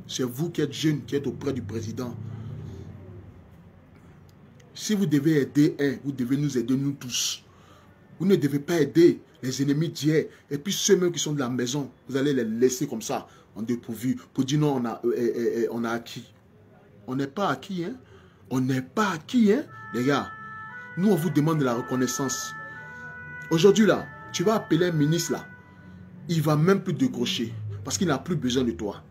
C'est vous qui êtes jeunes, qui êtes auprès du président. Si vous devez aider un, vous devez nous aider nous tous. Vous ne devez pas aider les ennemis d'hier. Et puis ceux-mêmes qui sont de la maison, vous allez les laisser comme ça, en dépourvu, pour dire non, on a acquis. On n'est pas acquis, hein. On n'est pas acquis, hein. Les gars, nous, on vous demande de la reconnaissance. Aujourd'hui, là, tu vas appeler un ministre, là. Il ne va même plus décrocher, parce qu'il n'a plus besoin de toi.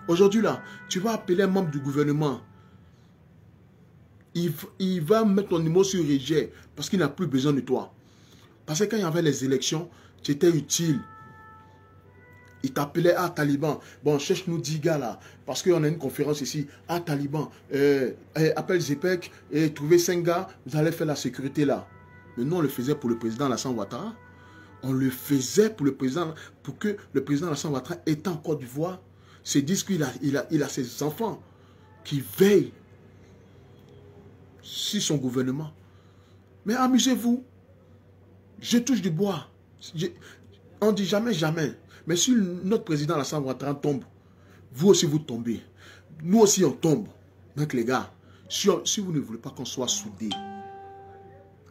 Aujourd'hui, là, tu vas appeler un membre du gouvernement. Il va mettre ton numéro sur rejet parce qu'il n'a plus besoin de toi. Parce que quand il y avait les élections, tu étais utile. Il t'appelait à Taliban. Bon, cherche-nous 10 gars là. Parce qu'on a une conférence ici. À Taliban. Appelle ZPEC et trouvez 5 gars. Vous allez faire la sécurité là. Mais nous, on le faisait pour le président Alassane Ouattara. On le faisait pour le président, pour que le président Alassane Ouattara étant en Côte d'Ivoire, se dise qu'il a ses enfants qui veillent sur son gouvernement. Mais amusez-vous. Je touche du bois. On dit jamais, jamais. Mais si notre président Alassane Ouattara tombe, vous aussi vous tombez. Nous aussi on tombe. Donc les gars, si vous ne voulez pas qu'on soit soudés,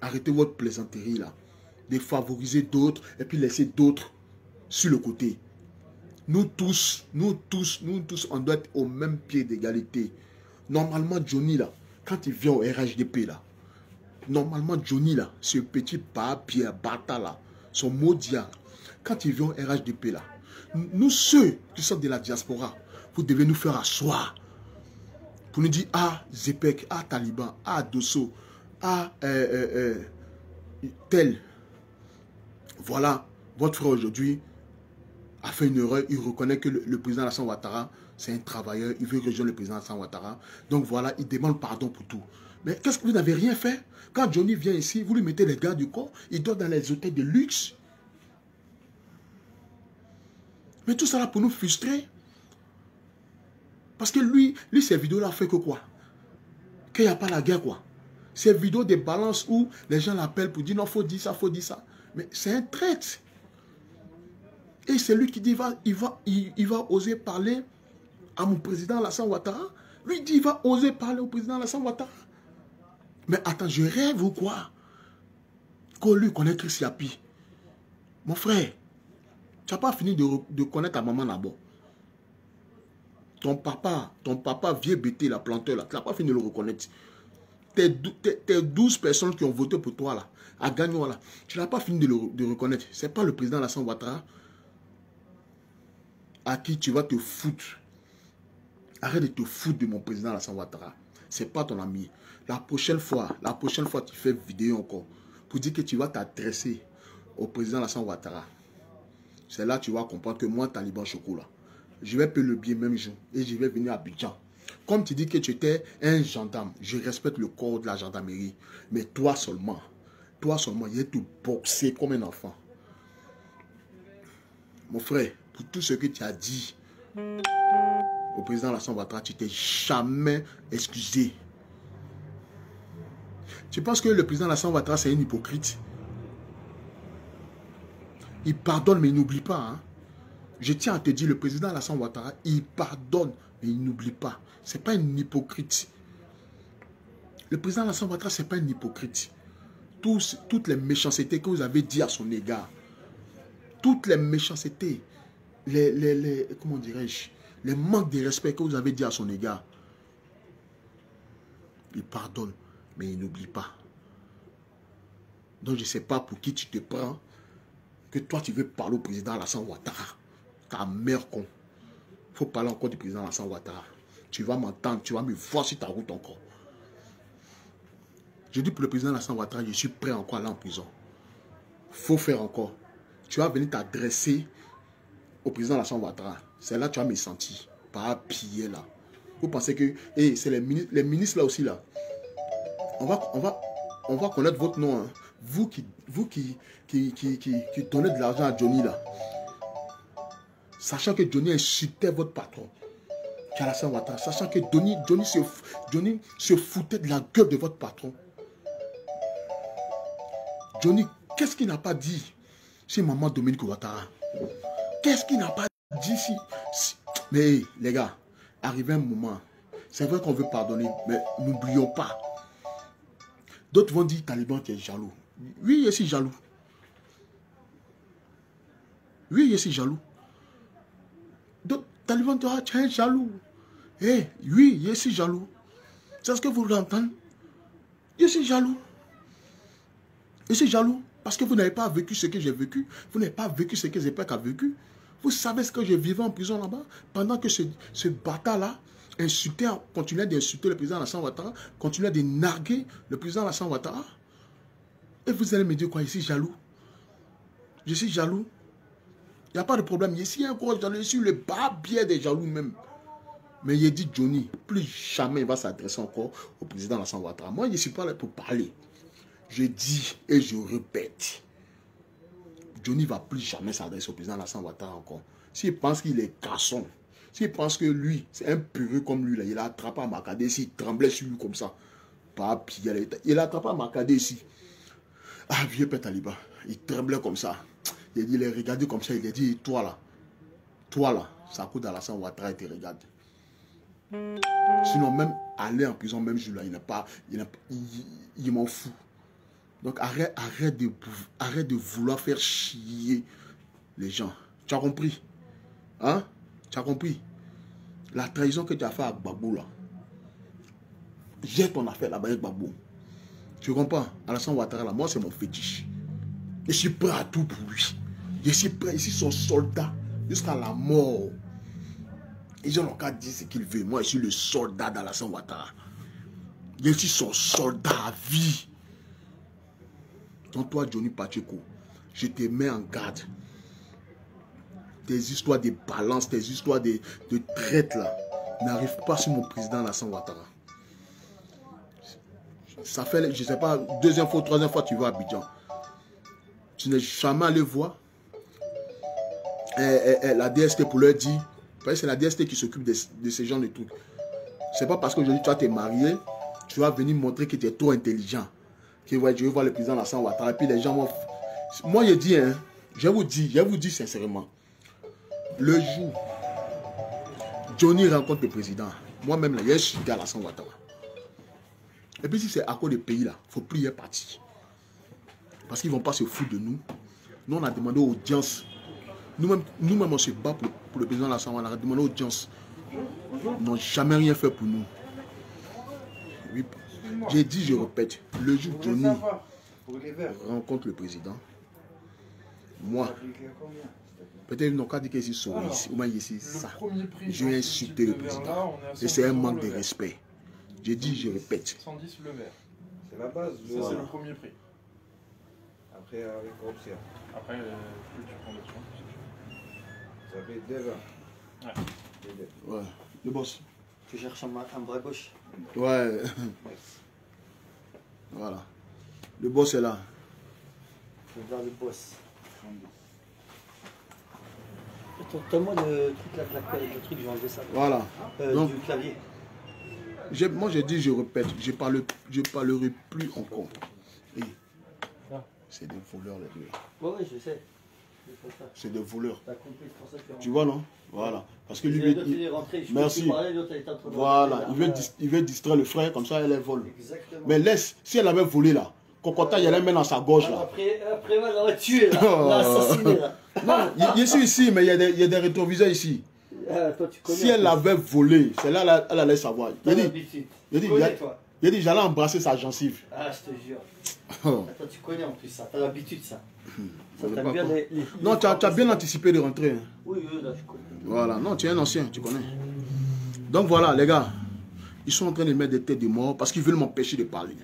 arrêtez votre plaisanterie là. De favoriser d'autres et puis laisser d'autres sur le côté. Nous tous, on doit être au même pied d'égalité. Normalement, Johnny là, quand il vient au RHDP là, normalement, Johnny là, ce petit papier bâtard là, son maudit, quand il vient au RHDP là, nous ceux qui sont de la diaspora, vous devez nous faire asseoir pour nous dire, ah, Zepek, ah, Taliban, ah, Dosso, ah, tel. Voilà, votre frère aujourd'hui a fait une erreur, il reconnaît que le président Alassane Ouattara, c'est un travailleur, il veut rejoindre le président Alassane Ouattara. Donc voilà, il demande pardon pour tout. Mais qu'est-ce que vous n'avez rien fait? Quand Johnny vient ici, vous lui mettez les gardes du corps, il dort dans les hôtels de luxe. Mais tout ça là pour nous frustrer. Parce que lui ces vidéos-là fait que quoi? Qu'il n'y a pas la guerre quoi. Ces vidéos des balances où les gens l'appellent pour dire non, faut dire ça, faut dire ça. Mais c'est un traître. Et c'est lui qui dit il va oser parler à mon président Alassane Ouattara. Lui dit il va oser parler au président Alassane Ouattara. Mais attends, je rêve ou quoi? Qu'on lui connaît Chris Yapi. Mon frère, tu n'as pas fini de connaître ta maman là-bas. Ton papa vieux bêté, la planteur là, tu n'as pas fini de le reconnaître. Tes 12 personnes qui ont voté pour toi là, à Gagnon là, tu n'as pas fini de reconnaître. Ce n'est pas le président Alassane Ouattara à qui tu vas te foutre. Arrête de te foutre de mon président Alassane Ouattara. Ce n'est pas ton ami. La prochaine fois, tu fais vidéo encore pour dire que tu vas t'adresser au président Alassane Ouattara. C'est là que tu vas comprendre que moi, Taliban Chocolat, je vais payer le billet même jour et je vais venir à Abidjan. Comme tu dis que tu étais un gendarme, je respecte le corps de la gendarmerie. Mais toi seulement, il vais te boxer comme un enfant. Mon frère, pour tout ce que tu as dit au président Alassane Ouattara, tu t'es jamais excusé. Tu penses que le président Alassane Ouattara, c'est un hypocrite? Il pardonne, mais il n'oublie pas. Hein? Je tiens à te dire, le président Alassane Ouattara, il pardonne, mais il n'oublie pas. Ce n'est pas un hypocrite. Le président Alassane Ouattara, ce n'est pas un hypocrite. Toutes les méchancetés que vous avez dit à son égard, toutes les méchancetés, comment dirais-je, les manques de respect que vous avez dit à son égard, il pardonne, mais il n'oublie pas. Donc je ne sais pas pour qui tu te prends, que toi tu veux parler au président Alassane Ouattara. Ta mère con. Il faut parler encore du président Alassane Ouattara. Tu vas m'entendre, tu vas me voir sur ta route encore. Je dis pour le président Alassane Ouattara, je suis prêt encore à aller en prison. Il faut faire encore. Tu vas venir t'adresser au président Alassane Ouattara. C'est là que tu vas me sentir. Par piller là. Vous pensez que c'est les ministres là aussi là. On va connaître votre nom. Hein. Vous qui donnez de l'argent à Johnny là. Sachant que Johnny insultait votre patron. Alassane Ouattara. Sachant que Johnny se foutait de la gueule de votre patron. Johnny, qu'est-ce qu'il n'a pas dit chez maman Dominique Ouattara? Qu'est-ce qu'il n'a pas dit si... Mais les gars, arrivé un moment, c'est vrai qu'on veut pardonner, mais n'oublions pas. D'autres vont dire, Taliban, tu es jaloux. Oui, je suis jaloux. Oui, je suis jaloux. D'autres, Taliban, tu es jaloux. Oui, je suis jaloux. C'est ce que vous voulez entendre? Je suis jaloux. Je suis jaloux parce que vous n'avez pas vécu ce que j'ai vécu. Vous n'avez pas vécu ce que Zepek a vécu. Vous savez ce que je vivais en prison là-bas pendant que ce bâtard-là continuait d'insulter le président Alassane Ouattara, continuait de narguer le président Alassane Ouattara. Et vous allez me dire quoi? Je suis jaloux. Je suis jaloux. Il n'y a pas de problème. Je suis encore jaloux. Je suis le bas-biais des jaloux même. Mais il a dit Johnny, plus jamais il va s'adresser encore au président Alassane Ouattara. Moi, je ne suis pas là pour parler. Je dis et je répète. Johnny ne va plus jamais s'adresser au président Alassane Ouattara encore. S'il pense qu'il est garçon, s'il pense que lui, c'est un pureux comme lui, là, il a attrapé à Makadé ici, il tremblait sur lui comme ça. Pas piller, il a attrapé à Makadé ici. Ah, vieux père Taliban, il tremblait comme ça. Il a regardé comme ça, il a dit, toi là, ça coûte d'Alassane Ouattara et te regarde. Sinon, même aller en prison, même jour là, il m'en fout. Donc arrête de vouloir faire chier les gens. Tu as compris? Hein? Tu as compris? La trahison que tu as fait à Gbagbo là. Jette ton affaire là-bas avec Gbagbo. Tu comprends? Alassane Ouattara là, moi c'est mon fétiche. Je suis prêt à tout pour lui. Je suis prêt, ici son soldat jusqu'à la mort. Ils n'ont qu'à dire ce qu'ils veulent. Moi je suis le soldat d'Alassane Ouattara. Je suis son soldat à vie. Donc toi, Johnny Pacheco, je te mets en garde. Tes histoires de balance, tes histoires de traite là, n'arrivent pas sur mon président Alassane Ouattara. Ça fait, je ne sais pas, deuxième fois, troisième fois, tu vas à Abidjan. Tu n'es jamais allé voir la DST pour leur dire, c'est la DST qui s'occupe de ce genre de trucs. C'est pas parce qu'aujourd'hui tu vas te marier, tu vas venir montrer que tu es trop intelligent. Que ouais, je vais voir le président Alassane Ouattara. Et puis les gens vont... Moi je dis, hein, je vous dis sincèrement, le jour Johnny rencontre le président, moi-même là, je suis Alassane Ouattara. Et puis si c'est à cause des pays là, il ne faut plus y être parti. Parce qu'ils ne vont pas se foutre de nous. Nous on a demandé audience. Nous-mêmes on se bat pour le président Alassane Ouattara. On a demandé audience. Ils n'ont jamais rien fait pour nous. Oui. J'ai dit, je répète, le jour Johnny rencontre le président, moi, peut-être ils n'ont qu'à dire qu'ils sont ici, ou bien ici, ça. Je vais insulter le président. Et c'est un manque de respect. J'ai dit, je répète. 110 le vert. C'est la base. Ça, c'est le premier prix. Après, avec corruption. Après, plus tu prends d'autres choses. Ça fait 2 ans. Ouais. Ouais, le boss. Tu cherches un bras gauche. Ouais. Voilà. Le boss est là. Je regarde le boss. Donne-moi le truc là, le truc, j'ai enlevé ça. Voilà. Donc, Du clavier. moi j'ai dit, je répète, je parlerai plus encore. Et c'est des voleurs les deux. Ouais, je sais. C'est des voleurs. T'as compris, c'est pour ça que Tu vois, non? Voilà. Parce que lui, merci. Voilà. Il veut distraire le frère, comme ça, elle les vole. Exactement. Mais laisse, si elle avait volé là, Kokota, il y a la main dans sa gorge là. Après, elle l'aurait tué là. Elle l'a assassiné là. Non, je suis ici, mais il y a des rétroviseurs ici. Toi, tu connais, Si elle l'avait volé, celle-là, elle allait savoir. Il dit, j'allais embrasser sa gencive. Ah, je te jure. Oh. Attends, tu connais en plus ça. T'as l'habitude ça. Ça T'aimes bien les non, tu as bien anticipé de rentrer. Hein. Oui, là, je connais. Voilà, non, tu es un ancien, tu connais. Donc voilà, les gars, ils sont en train de mettre des têtes de mort parce qu'ils veulent m'empêcher de parler.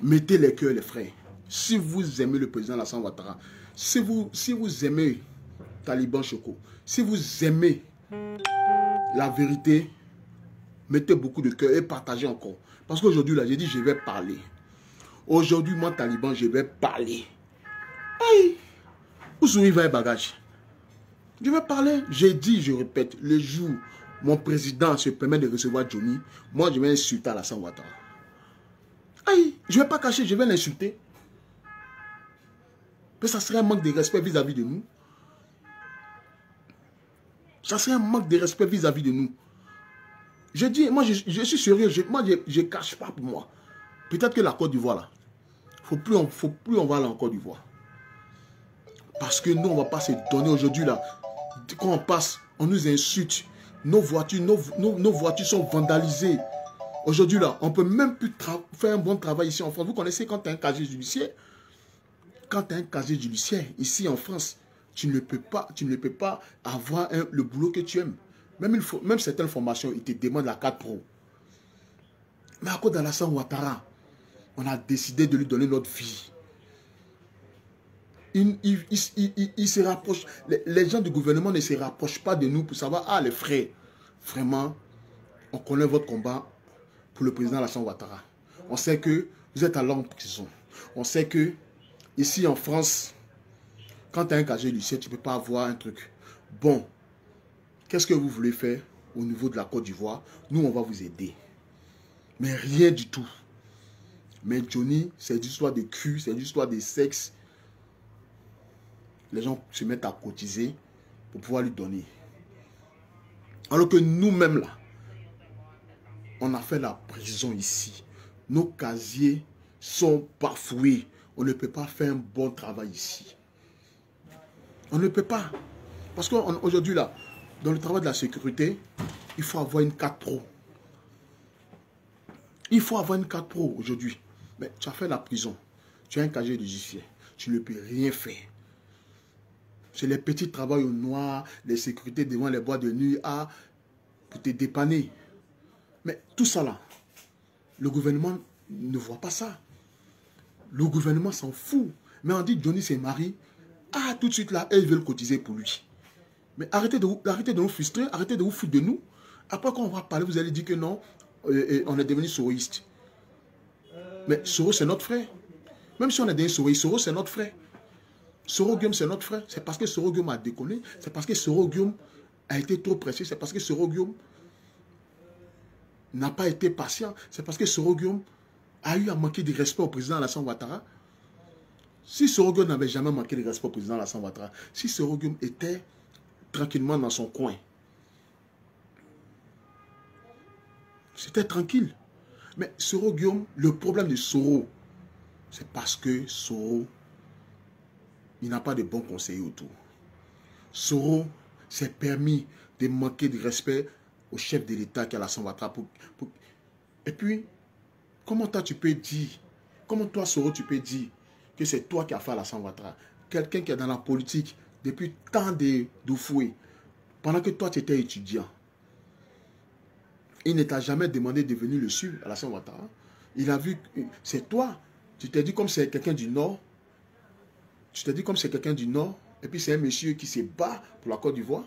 Mettez les cœurs, les frères. Si vous aimez le président Alassane Ouattara, si vous aimez Taliban Choco, si vous aimez la vérité, mettez beaucoup de cœur et partagez encore. Parce qu'aujourd'hui, là, j'ai dit, je vais parler. Aujourd'hui, moi, Taliban, je vais parler. Aïe! Où sont les bagages? Je vais parler. J'ai dit, je répète, le jour où mon président se permet de recevoir Johnny, moi, je vais insulter Alassane Ouattara. Aïe! Je ne vais pas cacher, je vais l'insulter. Mais ça serait un manque de respect vis-à-vis de nous. Ça serait un manque de respect vis-à-vis de nous. Je dis, moi, je suis sérieux. Moi, je ne cache pas pour moi. Peut-être que la Côte d'Ivoire, là, faut plus on va aller en Côte d'Ivoire. Parce que nous, on ne va pas se donner aujourd'hui, là. Quand on passe, on nous insulte. Nos voitures sont vandalisées. Aujourd'hui, là, on ne peut même plus faire un bon travail ici en France. Vous connaissez quand tu as un casier judiciaire? Quand tu as un casier judiciaire, ici en France, tu ne peux pas avoir le boulot que tu aimes. Même certaines formations, ils te demandent la carte pro. Mais à cause d'Alassane Ouattara, on a décidé de lui donner notre vie. Il se rapproche. Les gens du gouvernement ne se rapprochent pas de nous pour savoir, ah les frères, vraiment, on connaît votre combat pour le président Alassane Ouattara. On sait que vous êtes alors en prison. On sait que ici en France, Quand tu as un casier judiciaire, tu ne peux pas avoir un truc. Bon, qu'est-ce que vous voulez faire au niveau de la Côte d'Ivoire? Nous, on va vous aider. Mais rien du tout. Mais Johnny, c'est l'histoire de cul, c'est l'histoire de sexe. Les gens se mettent à cotiser pour pouvoir lui donner. Alors que nous-mêmes, là, on a fait la prison ici. Nos casiers sont bafoués. On ne peut pas faire un bon travail ici. On ne peut pas. Parce qu'aujourd'hui, là, dans le travail de la sécurité, il faut avoir une 4 Pro. Il faut avoir une 4 Pro aujourd'hui. Mais tu as fait la prison. Tu as un casier judiciaire. Tu ne peux rien faire. C'est les petits travaux au noir, les sécurités devant les boîtes de nuit pour te dépanner. Mais tout ça là, le gouvernement ne voit pas ça. Le gouvernement s'en fout. Mais on dit Johnny s'est marié. Tout de suite là, ils veulent cotiser pour lui. Mais arrêtez de nous frustrer, arrêtez de vous foutre de nous. Après quand on va parler, vous allez dire que non, on est devenu soroïste. Mais Soro c'est notre frère. Même si on est devenu soroïste, Soro c'est notre frère. Soro Guillaume c'est notre frère. C'est parce que Soro Guillaume a déconné. C'est parce que Soro Guillaume a été trop pressé. C'est parce que Soro Guillaume n'a pas été patient. C'est parce que Soro Guillaume a eu à manquer de respect au président Alassane Ouattara. Si Soro Guillaume n'avait jamais manqué de respect au président Alassane Ouattara, si Soro Guillaume était tranquillement dans son coin, c'était tranquille. Mais Soro Guillaume, le problème de Soro, c'est parce que Soro, il n'a pas de bons conseillers autour. Soro s'est permis de manquer de respect au chef de l'État qui est Alassane Ouattara. Et puis, comment toi tu peux dire, comment toi Soro tu peux dire que c'est toi qui as fait Alassane Ouattara, quelqu'un qui est dans la politique depuis tant de fouets, pendant que toi tu étais étudiant. Il ne t'a jamais demandé de venir le suivre, Alassane Ouattara. Il a vu, c'est toi, tu t'es dit comme c'est quelqu'un du Nord, tu t'es dit comme c'est quelqu'un du Nord, et puis c'est un monsieur qui se bat pour la Côte d'Ivoire.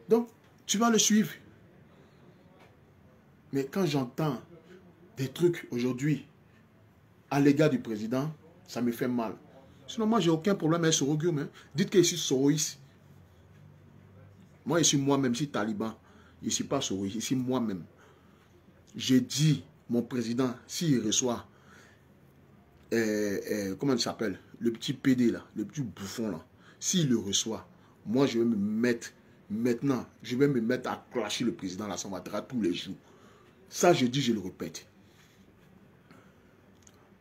Donc, tu vas le suivre. Mais quand j'entends des trucs aujourd'hui à l'égard du président, ça me fait mal. Sinon, moi, j'ai aucun problème avec Soro Guillaume. Hein. Dites que je suis soroïste. Moi, je suis moi-même, je suis taliban. Je ne suis pas soroïste, je suis moi-même. J'ai dit, mon président, s'il reçoit, comment il s'appelle, le petit PD là, le petit bouffon là, s'il le reçoit, moi, je vais me mettre, maintenant, je vais me mettre à clasher le président Alassane Ouattara tous les jours. Ça, je dis, je le répète.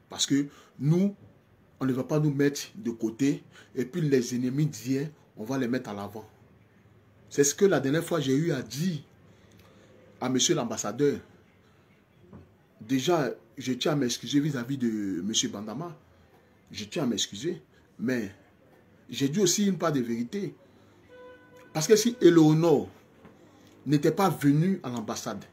Parce que nous, on ne va pas nous mettre de côté. Et puis les ennemis d'hier, on va les mettre à l'avant. C'est ce que la dernière fois j'ai eu à dire à monsieur l'ambassadeur. Déjà, je tiens à m'excuser vis-à-vis de monsieur Bandama. Je tiens à m'excuser. Mais j'ai dit aussi une part de vérité. Parce que si Eleonore n'était pas venue à l'ambassade,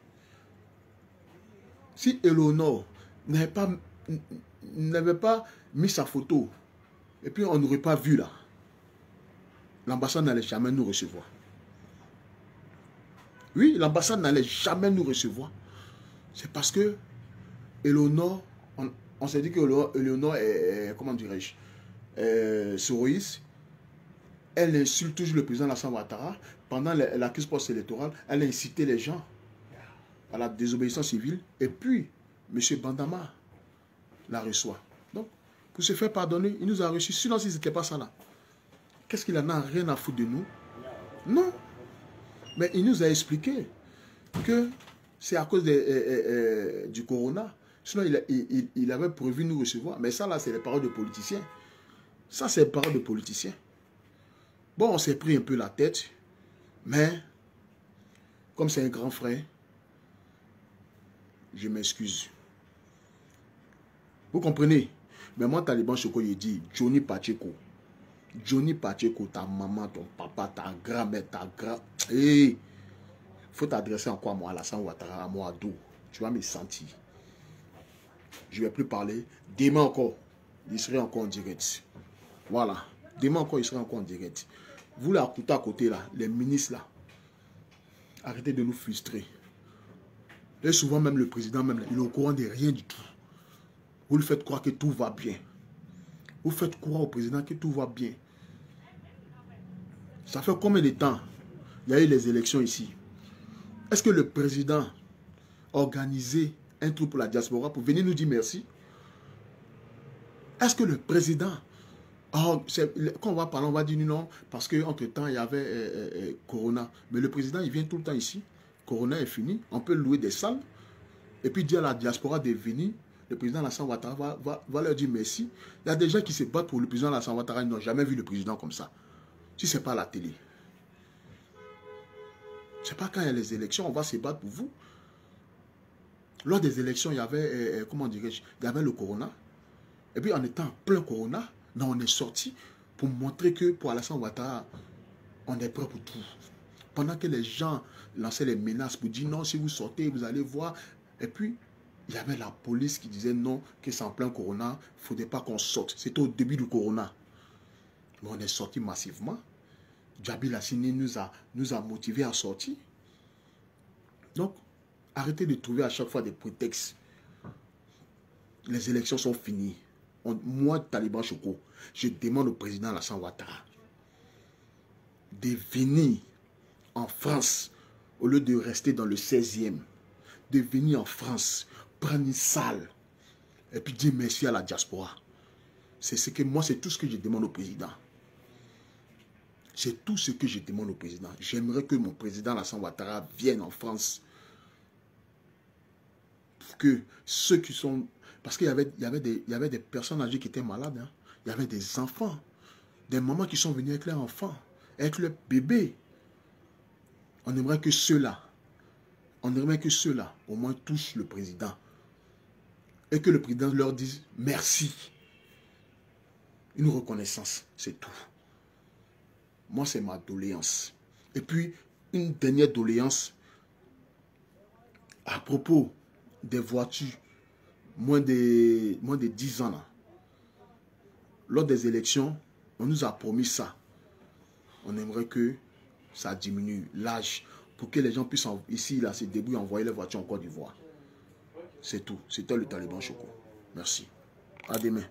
si Eleonore n'avait pas mis sa photo, et puis on n'aurait pas vu là, l'ambassade n'allait jamais nous recevoir. Oui, l'ambassade n'allait jamais nous recevoir. C'est parce que Eleonore, on s'est dit que Eleonore est, comment dirais-je, soroïste. Elle insulte toujours le président Alassane Ouattara. Pendant la crise post-électorale, elle a incité les gens à la désobéissance civile. Et puis, M. Bandama la reçoit. Donc, pour se faire pardonner, il nous a reçus. Sinon, si ce n'était pas ça là, qu'est-ce qu'il en a rien à foutre de nous? Non. Mais il nous a expliqué que c'est à cause du corona. Sinon, il avait prévu nous recevoir. Mais ça là, c'est les paroles de politiciens. Ça, c'est les paroles de politiciens. Bon, on s'est pris un peu la tête. Mais, comme c'est un grand frère, je m'excuse. Vous comprenez? Mais moi, Taliban Choco, il dit, Johnny Pacheco. Johnny Pacheco, ta maman, ton papa, ta grand-mère, ta grand... Hey, faut t'adresser encore à moi, Alassane Ouattara, à moi, à dos. Tu vas me sentir. Je ne vais plus parler. Demain encore, il serait encore en direct. Voilà. Demain encore, il serait encore en direct. Vous, là, à côté, là, les ministres, là, arrêtez de nous frustrer. Et souvent, même le président, même, il est au courant de rien du tout. Vous lui faites croire que tout va bien. Vous faites croire au président que tout va bien. Ça fait combien de temps il y a eu les élections ici? Est-ce que le président a organisé un truc pour la diaspora pour venir nous dire merci? Est-ce que le président... quand on va parler, on va dire non, parce qu'entre-temps, il y avait Corona. Mais le président, il vient tout le temps ici. Corona est fini. On peut louer des salles. Et puis dire à la diaspora de venir. Le président Alassane Ouattara va leur dire merci. Il y a des gens qui se battent pour le président Alassane Ouattara. Ils n'ont jamais vu le président comme ça. Si ce n'est pas à la télé. Ce n'est pas quand il y a les élections, on va se battre pour vous. Lors des élections, il y avait, comment dirais-je, il y avait le Corona. Et puis en étant en plein Corona, on est sorti pour montrer que pour Alassane Ouattara, on est prêt pour tout. Pendant que les gens lançaient les menaces pour dire non, si vous sortez, vous allez voir. Et puis, il y avait la police qui disait non, que c'est en plein Corona, il ne faudrait pas qu'on sorte. C'était au début du Corona. Mais on est sorti massivement. Djabil Assini nous a motivés à sortir. Donc, arrêtez de trouver à chaque fois des prétextes. Les élections sont finies. Moi, Taliban Choco, je demande au président Alassane Ouattara de venir en France au lieu de rester dans le 16e. De venir en France, prendre une salle et puis dire merci à la diaspora. C'est tout ce que je demande au président. C'est tout ce que je demande au président. J'aimerais que mon président Alassane Ouattara vienne en France. Pour que ceux qui sont... Parce qu'il y avait des personnes âgées qui étaient malades. Hein. Il y avait des enfants. Des mamans qui sont venues avec leurs enfants. Avec leurs bébés. On aimerait que ceux-là, au moins touchent le président. Et que le président leur dise merci. Une reconnaissance, c'est tout. Moi, c'est ma doléance. Et puis, une dernière doléance à propos des voitures, moins de 10 ans. Là. Lors des élections, on nous a promis ça. On aimerait que ça diminue l'âge pour que les gens puissent, ici, là, se débrouiller, envoyer les voitures en Côte d'Ivoire. C'est tout. C'était le Taliban Choco. Merci. À demain.